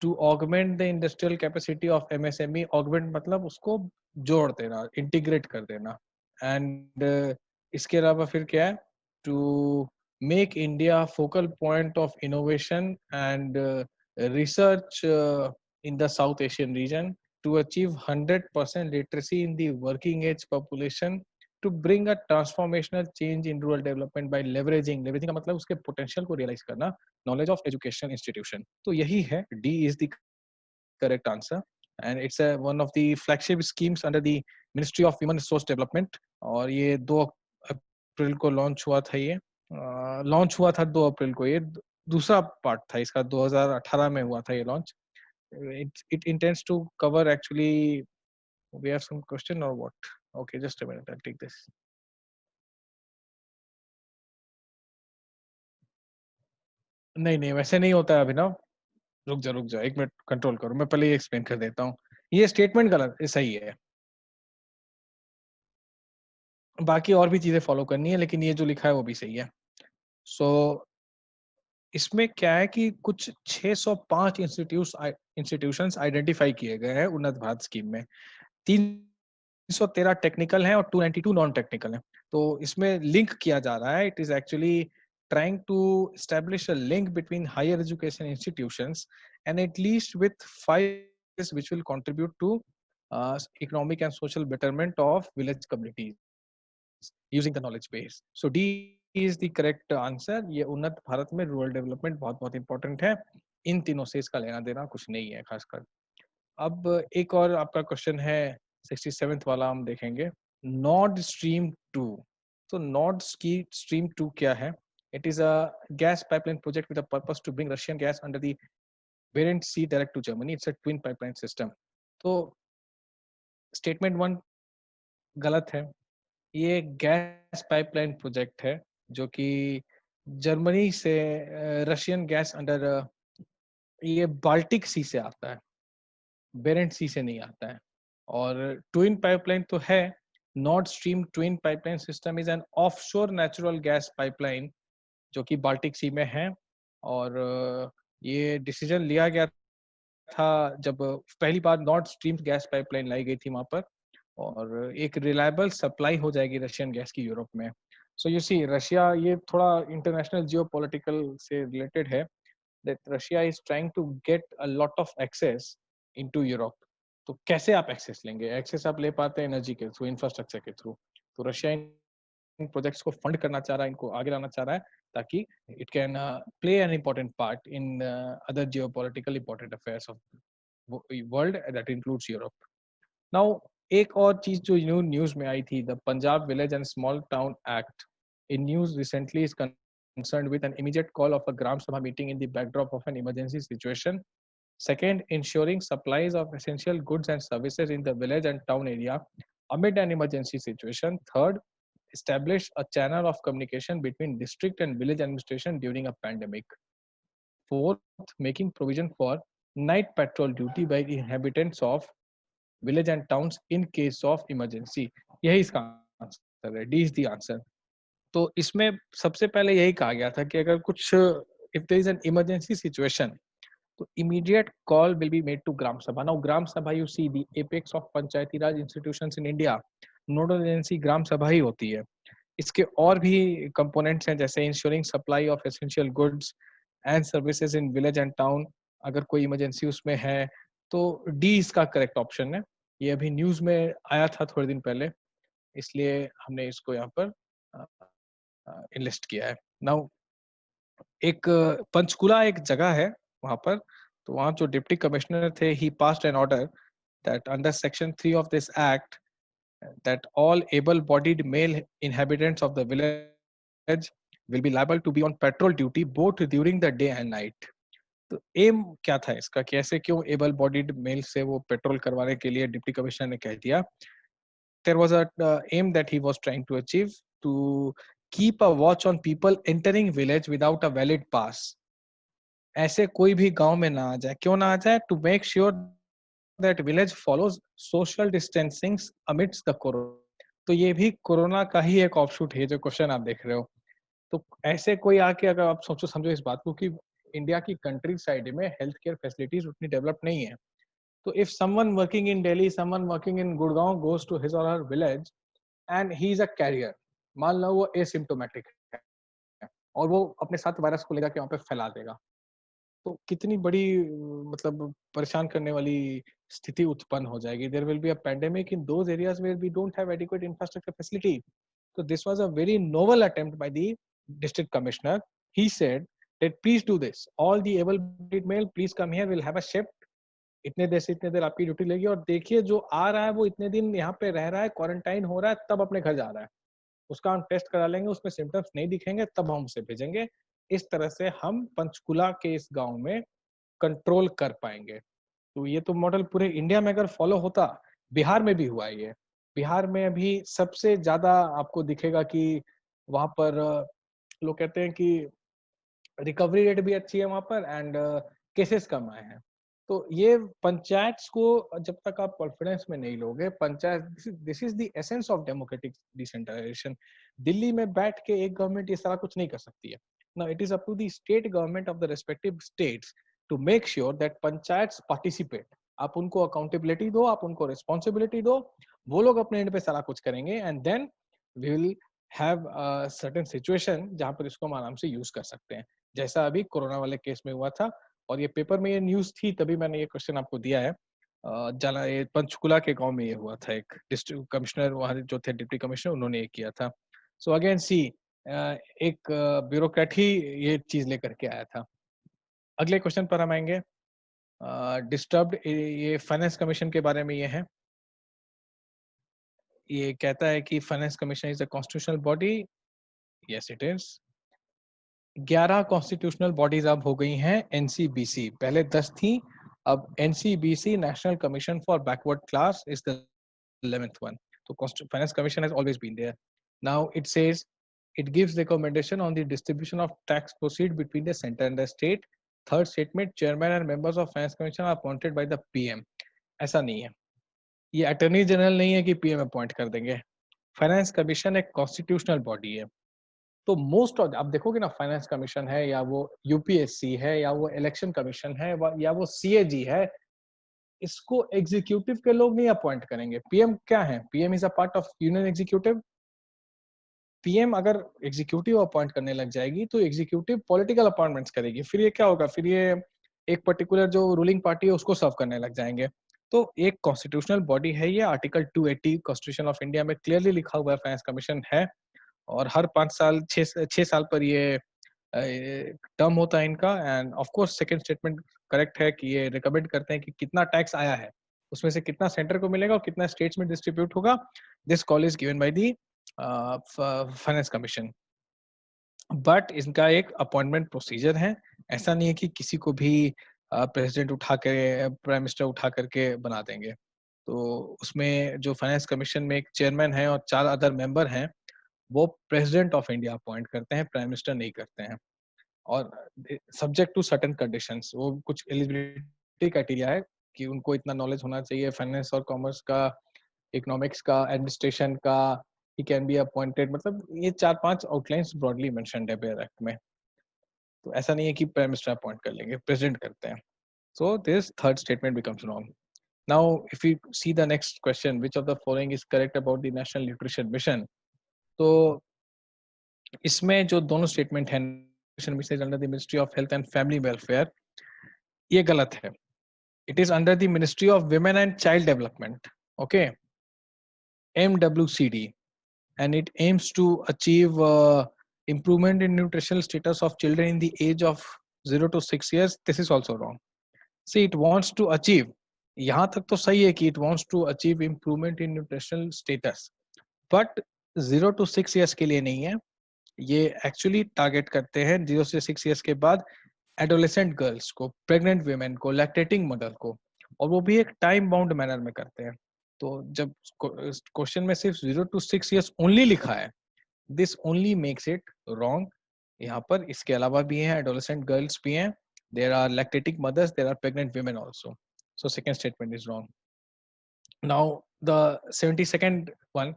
To augment the industrial capacity of MSME. Augment मतलब उसको जोड़ देना, इंटीग्रेट कर देना। एंड इसके अलावा फिर क्या है? To make India focal point of innovation and research in the South Asian region. to achieve 100% literacy in the working age population to bring a transformational change in rural development by leveraging का मतलब उसके potential को realize करना, knowledge of education institution. तो यही है, D is the correct answer, and it's one of the flagship schemes under the Ministry of Human Resource Development. और ये 2 अप्रैल को लॉन्च हुआ था, ये लॉन्च हुआ था 2 अप्रैल को, ये दूसरा पार्ट था इसका, 2018 में हुआ था ये launch. It intends to cover actually. We have some question or what? Okay, just a minute. I'll take this. नहीं वैसे नहीं होता है अभिनव. रुक जा 1 मिनट कंट्रोल करो, मैं पहले ये एक्सप्लेन कर देता हूँ. ये स्टेटमेंट गलत सही है, बाकी और भी चीजें फॉलो करनी है, लेकिन ये जो लिखा है वो भी सही है. सो इसमें क्या है कि कुछ 605 इंस्टीट्यूशंस आइडेंटिफाई किए गए हैं उन्नत भारत स्कीम में. 313 टेक्निकल हैं और 292 नॉन टेक्निकल हैं. तो इसमें लिंक किया जा रहा है. It is actually trying to establish a link between higher education institutions and at least with 5 which will contribute to economic and social betterment of village communities using the knowledge base. So D is the correct answer. ये उन्नत भारत में rural development बहुत बहुत important है. इन तीनों से इसका लेना देना कुछ नहीं है खासकर. अब एक और आपका क्वेश्चन है 67th वाला, हम देखेंगे. Nord stream 2. तो नॉर्ड स्ट्रीम 2 क्या है? It is a gas pipeline project with a purpose to bring Russian gas under the Barents Sea direct to Germany. It's a twin pipeline system. तो statement 1 गलत है. ये गैस पाइपलाइन प्रोजेक्ट है जो कि Germany से रशियन गैस अंडर ये Baltic सी से आता है, बेरेंट सी से नहीं आता है. और ट्विन पाइपलाइन तो है. Nord stream twin pipeline system is an offshore natural gas pipeline जो कि बाल्टिक सी में है. और ये डिसीजन लिया गया था जब पहली बार नॉर्ड स्ट्रीम गैस पाइपलाइन लाई गई थी वहां पर, और एक रिलायबल सप्लाई हो जाएगी रशियन गैस की यूरोप में. सो यू सी रशिया, ये थोड़ा इंटरनेशनल जियोपॉलिटिकल से रिलेटेड है, that Russia is trying to get a lot of access into Europe. तो कैसे आप एक्सेस लेंगे? एक्सेस आप ले पाते हैं एनर्जी के थ्रू, इंफ्रास्ट्रक्चर के थ्रू. तो रशिया इन प्रोजेक्ट्स को फंड करना चाह रहा है, इनको आगे लाना चाह रहा है, ताकि it can play an important part in other geopolitical important affairs of world that includes Europe. Now एक और चीज जो न्यूज में आई थी, the Punjab village and small town act in news recently is concerned with an immediate call of a Gram Sabha meeting in the backdrop of an emergency situation. Second, ensuring supplies of essential goods and services in the village and town area amid an emergency situation. Third, establish a channel of communication between district and village administration during a pandemic. Fourth, making provision for night patrol duty by the inhabitants of village and towns in case of emergency. यही इसका answer है. D is the answer. तो इसमें सबसे पहले यही कहा गया था कि अगर कुछ if there is an emergency situation, तो immediate call will be made to Gram Sabha. Now Gram Sabha, you see, the apex of Panchayati Raj institutions in India, nodal agency Gram Sabha ही होती है. इसके और भी components हैं, जैसे ensuring supply of essential goods and services in village and town. अगर कोई emergency उसमें है तो D इसका correct option है. ये अभी न्यूज में आया था थोड़े दिन पहले, इसलिए हमने इसको यहाँ पर इनलिस्ट किया है. नाउ एक पंचकुला एक जगह है वहां पर, तो वहां जो डिप्टी कमिश्नर थे, he passed an order that under section 3 of this act that all able-bodied male inhabitants of the village will be liable to be on patrol duty both during the day and night. तो M क्या था इसका, कैसे क्यों able bodied mail से वो petrol करवाने के लिए डिप्टी कमिश्नर ने कह दिया? There was a aim that he was trying to achieve, to keep a watch on people entering village without a valid pass. ऐसे कोई भी गांव में ना आ जाए. क्यों ना आ जाए? To make sure that village follows social distancing amidst the corona. तो ये भी कोरोना का ही एक ऑफशूट है जो क्वेश्चन आप देख रहे हो. तो ऐसे कोई आके, अगर आप सोचो समझो इस बात को कि इंडिया की कंट्री साइड में हेल्थ केयर फैसिलिटीज उतनी डेवलप नहीं है, तो if someone working in Delhi, someone working in Gurgaon goes to his or her village and he is a carrier, मान लो वो asymptomatic है और वो अपने साथ वायरस को लेकर के वहाँ पे फैला देगा, तो कितनी बड़ी मतलब परेशान करने वाली स्थिति उत्पन्न हो जाएगी. There will be a pandemic in those areas where we don't have adequate infrastructure facility. So this was a very novel attempt by the district commissioner. He said that please do this. All the able-bodied male, please come here. We'll have a shift. इतने देर से इतने देर आपकी duty लगेगी और देखिए जो आ रहा है वो इतने दिन यहाँ पे रह रहा है, क्वारंटाइन हो रहा है, तब अपने घर जा रहा है. उसका हम टेस्ट करा लेंगे, उसमें सिम्टम्स नहीं दिखेंगे तब हम उसे भेजेंगे. इस तरह से हम पंचकुला के इस गांव में कंट्रोल कर पाएंगे. तो ये तो मॉडल पूरे इंडिया में अगर फॉलो होता, बिहार में भी हुआ है ये. बिहार में अभी सबसे ज्यादा आपको दिखेगा कि वहां पर लोग कहते हैं कि रिकवरी रेट भी अच्छी है वहां पर एंड केसेस कम आए हैं. तो ये पंचायत को जब तक आप कॉन्फिडेंस में नहीं लोगे, panchayat, this is the essence of democratic decentralisation. Delhi में बैठ के एक गवर्नमेंट ये सारा कुछ नहीं कर सकती है. Now it is up to the state government of the respective states to make sure that panchayat participate. आप उनको अकाउंटेबिलिटी दो, आप उनको रिस्पॉन्सिबिलिटी दो, वो लोग अपने एंड पे सारा कुछ करेंगे and then we will have a certain situation जहां पर इसको हम आराम से यूज कर सकते हैं, जैसा अभी कोरोना वाले केस में हुआ था. और ये पेपर में ये न्यूज थी, तभी मैंने ये क्वेश्चन आपको दिया है. जाना ये पंचकुला के गांव में ये हुआ था. एक डिस्ट्रिक्ट कमिश्नर वहां जो थे, डिप्टी कमिश्नर, उन्होंने ये किया था. सो अगेन सी, एक ब्यूरोक्रेट ही ये चीज लेकर के आया था. अगले क्वेश्चन पर हम आएंगे. डिस्टर्ब्ड, ये फाइनेंस कमीशन के बारे में ये है. ये कहता है कि finance commission is a constitutional body. Yes it is. 11 constitutional bodies अब हो गई हैं एनसीबीसी. पहले 10 थी, अब NCBC, national commission for backward class, is the 11th one. So finance commission has always been there. Now it says it gives recommendation on the distribution of tax proceed between the center and the state. Third statement, chairman and members of finance commission are appointed by the PM. ऐसा नहीं है, ये attorney general नहीं है कि PM appoint कर देंगे. Finance commission एक कॉन्स्टिट्यूशनल बॉडी है. तो मोस्ट ऑफ, आप देखोगे ना, फाइनेंस कमीशन है या वो यूपीएससी है या वो इलेक्शन कमीशन है या वो सीएजी है, इसको एग्जीक्यूटिव के लोग नहीं अपॉइंट करेंगे. पीएम क्या है? PM is a part of union executive. PM अगर एग्जीक्यूटिव अपॉइंट करने लग जाएगी तो एग्जीक्यूटिव पॉलिटिकल अपॉइंटमेंट्स करेगी. फिर ये क्या होगा? फिर ये एक पर्टिकुलर जो रूलिंग पार्टी है उसको सर्व करने लग जाएंगे. तो एक कॉन्स्टिट्यूशनल बॉडी है ये. आर्टिकल 280 कॉन्स्टिट्यूशन ऑफ इंडिया में क्लियरली लिखा हुआ है फाइनेंस कमीशन है. और हर 5 साल 6 साल पर ये टर्म होता है इनका. End of course second statement correct है कि ये रिकमेंड करते हैं कि कितना टैक्स आया है, उसमें से कितना सेंटर को मिलेगा और कितना स्टेट्स में डिस्ट्रीब्यूट होगा. This call is given by the finance commission. But इनका एक अपॉइंटमेंट प्रोसीजर है. ऐसा नहीं है कि किसी को भी प्रेसिडेंट उठा के, प्राइम मिनिस्टर उठा करके बना देंगे. तो उसमें जो फाइनेंस कमीशन में एक चेयरमैन है और 4 अदर मेंबर हैं, वो प्रेसिडेंट ऑफ इंडिया अपॉइंट करते हैं, प्राइम मिनिस्टर नहीं करते हैं. और सब्जेक्ट टू सर्टेन कंडीशंस, वो कुछ एलिजिबिलिटी क्राइटेरिया है कि उनको इतना नॉलेज होना चाहिए फाइनेंस और कॉमर्स का, इकोनॉमिक्स का, एडमिनिस्ट्रेशन का. ही कैन बी अपॉइंटेड, मतलब ये 4-5 आउटलाइंस ब्रॉडली मेंशन्ड है बेयर एक्ट में. तो ऐसा नहीं है कि प्राइम मिनिस्टर अपॉइंट कर लेंगे, प्रेसिडेंट करते हैं. So this third statement becomes wrong. Now if you see the next question, which of the following is correct about the national nutrition mission. तो इसमें जो दोनों स्टेटमेंट है, under the ministry of health and family welfare, ये गलत है. It is under the ministry of women and child development, okay, MWCD, and it aims to achieve improvement in nutritional status of children in the age of 0 to 6 years. This is also wrong. See, it wants to achieve, यहाँ तक तो सही है कि it wants to achieve improvement in nutritional status, but 0 to 6 years के लिए नहीं है. ये एक्चुअली टारगेट करते हैं 0 से 6 इयर्स के बाद एडोलेसेंट गर्ल्स को, प्रेग्नेंट वीमेन को, लैक्टेटिंग मदर को, और वो भी एक टाइम बाउंड मैनर में करते हैं. तो जब क्वेश्चन में सिर्फ 0 to 6 इयर्स ओनली लिखा है, this only makes it wrong. यहाँ पर इसके अलावा भी हैं, एडोलेसेंट गर्ल्स भी हैं, there are lactating mothers, there are pregnant women also. So second statement is wrong. Now the 72nd one,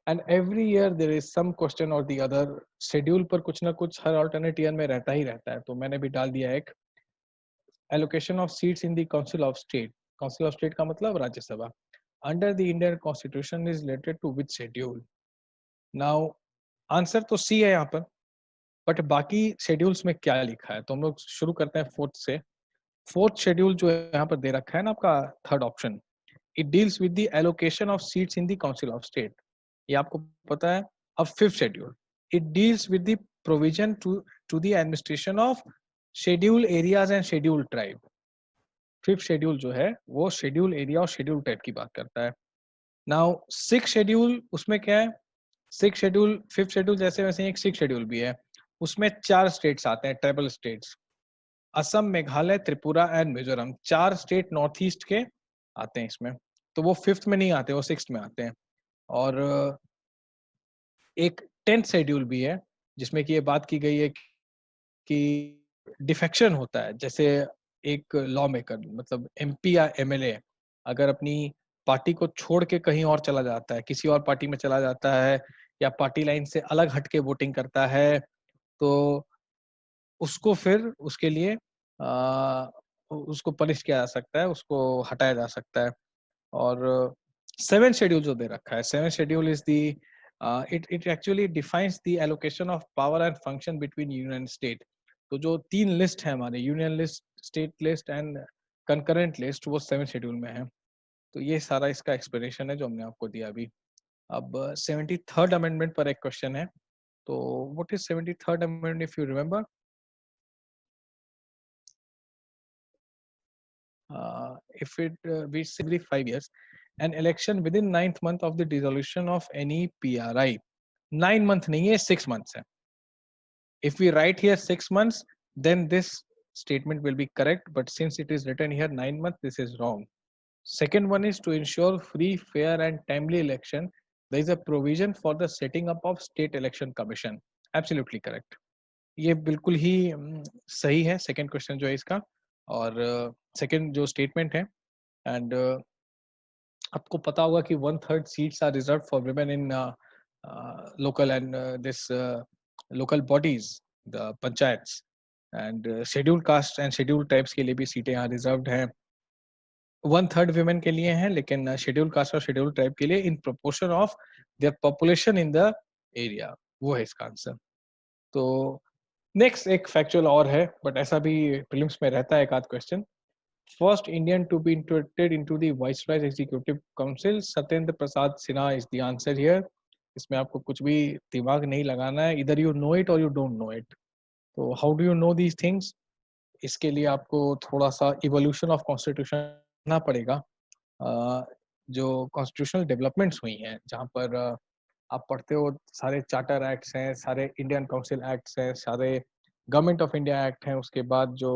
and every year there is some question or the other, schedule पर कुछ ना कुछ हर alternate year में रहता ही रहता है. तो मैंने भी डाल दिया एक, allocation of seats in the council of state. council of state का मतलब Rajya Sabha. under the Indian constitution is related to which schedule? now answer तो सी है यहाँ पर, बट बाकी शेड्यूल्स में क्या लिखा है? तो हम लोग शुरू करते हैं 4th से. फोर्थ शेड्यूल जो यहाँ पर दे रखा है ना आपका third option, it deals with the allocation of seats in the council of state, ये आपको पता है। अब fifth schedule, it deals with the provision to the administration of schedule areas and schedule tribe. Fifth schedule जो है वो schedule area और schedule tribe की बात करता है। नाउ सिक्स शेड्यूल, उसमें क्या है, सिक्स शेड्यूल, फिफ्थ शेड्यूल जैसे वैसे एक सिक्स शेड्यूल भी है, उसमें 4 स्टेट्स आते हैं, tribal states, Assam, Meghalaya, Tripura and Mizoram, 4 state north east के आते हैं इसमें। तो वो फिफ्थ में नहीं आते, वो सिक्स्थ में आते हैं। और एक 10th शेड्यूल भी है जिसमें कि ये बात की गई है कि डिफेक्शन होता है, जैसे एक लॉ मेकर मतलब एमपी या एमएलए अगर अपनी पार्टी को छोड़ के कहीं और चला जाता है, किसी और पार्टी में चला जाता है, या पार्टी लाइन से अलग हट के वोटिंग करता है, तो उसको फिर उसके लिए उसको पनिश किया जा सकता है, उसको हटाया जा सकता है। और सेवन शेड्यूल जो दे रखा है, seven schedule is the it actually defines the allocation of power and function between union and state। तो जो 3 लिस्ट है हमारे, union list, state list and concurrent list, वो 7 शेड्यूल में है। तो ये सारा इसका एक्सप्लेनेशन है जो हमने आपको दिया अभी। अब 73rd अमेंडमेंट पर एक क्वेश्चन है, तो what is 73rd amendment if you remember? If it we say every 5 years, an election within 9th month of the dissolution of any PRI, 9 month नहीं है, 6 months है। If we write here 6 months, then this statement will be correct, but since it is written here 9 months, this is wrong। Second one is to ensure free, fair and timely election, there is a provision for the setting up of state election commission। Absolutely correct। ये बिल्कुल ही सही है second question जो है इसका। और second जो statement है, एंड आपको पता होगा कि 1/3 seats are reserve for women in local and this local bodies, the panchayats, and schedule caste and schedule tribes के लिए भी सीटें यहाँ रिजर्व्ड हैं। 1/3 वुमेन के लिए हैं, लेकिन शेड्यूल कास्ट और शेड्यूल ट्राइब के लिए in proportion of their population in the area, वो है इसका आंसर। तो नेक्स्ट एक फैक्चुअल और है, बट ऐसा भी प्रीलिम्स में रहता है एक आध question. First Indian to be interacted into the viceroy's executive council, Satyendra Prasad Sinha is the answer here. इसमें आपको कुछ भी दिमाग नहीं लगाना है, इधर यू नो इट और यू डोंट नो इट। तो how do you know these things? इसके लिए आपको थोड़ा सा इवोल्यूशन ऑफ कॉन्स्टिट्यूशन करना पड़ेगा। जो कॉन्स्टिट्यूशनल डेवलपमेंट्स हुई हैं, जहाँ पर आप पढ़ते हो सारे चार्टर एक्ट्स हैं, सारे इंडियन काउंसिल एक्ट्स हैं, सारे गवर्नमेंट ऑफ इंडिया एक्ट हैं, उसके बाद जो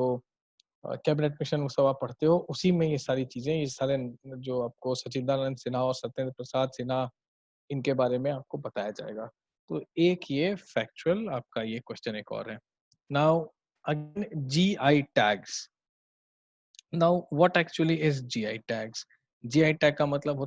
कैबिनेट मिशन सब आप पढ़ते हो, उसी में ये सारी चीजें, ये सारे जो आपको सचिदानंद सिन्हा और सत्येंद्र प्रसाद सिन्हा, इनके बारे में आपको बताया जाएगा। तो एक ये फैक्चुअल आपका ये क्वेश्चन एक और है। Now again GI tags. Now what actually is GI tags? GI tag का मतलब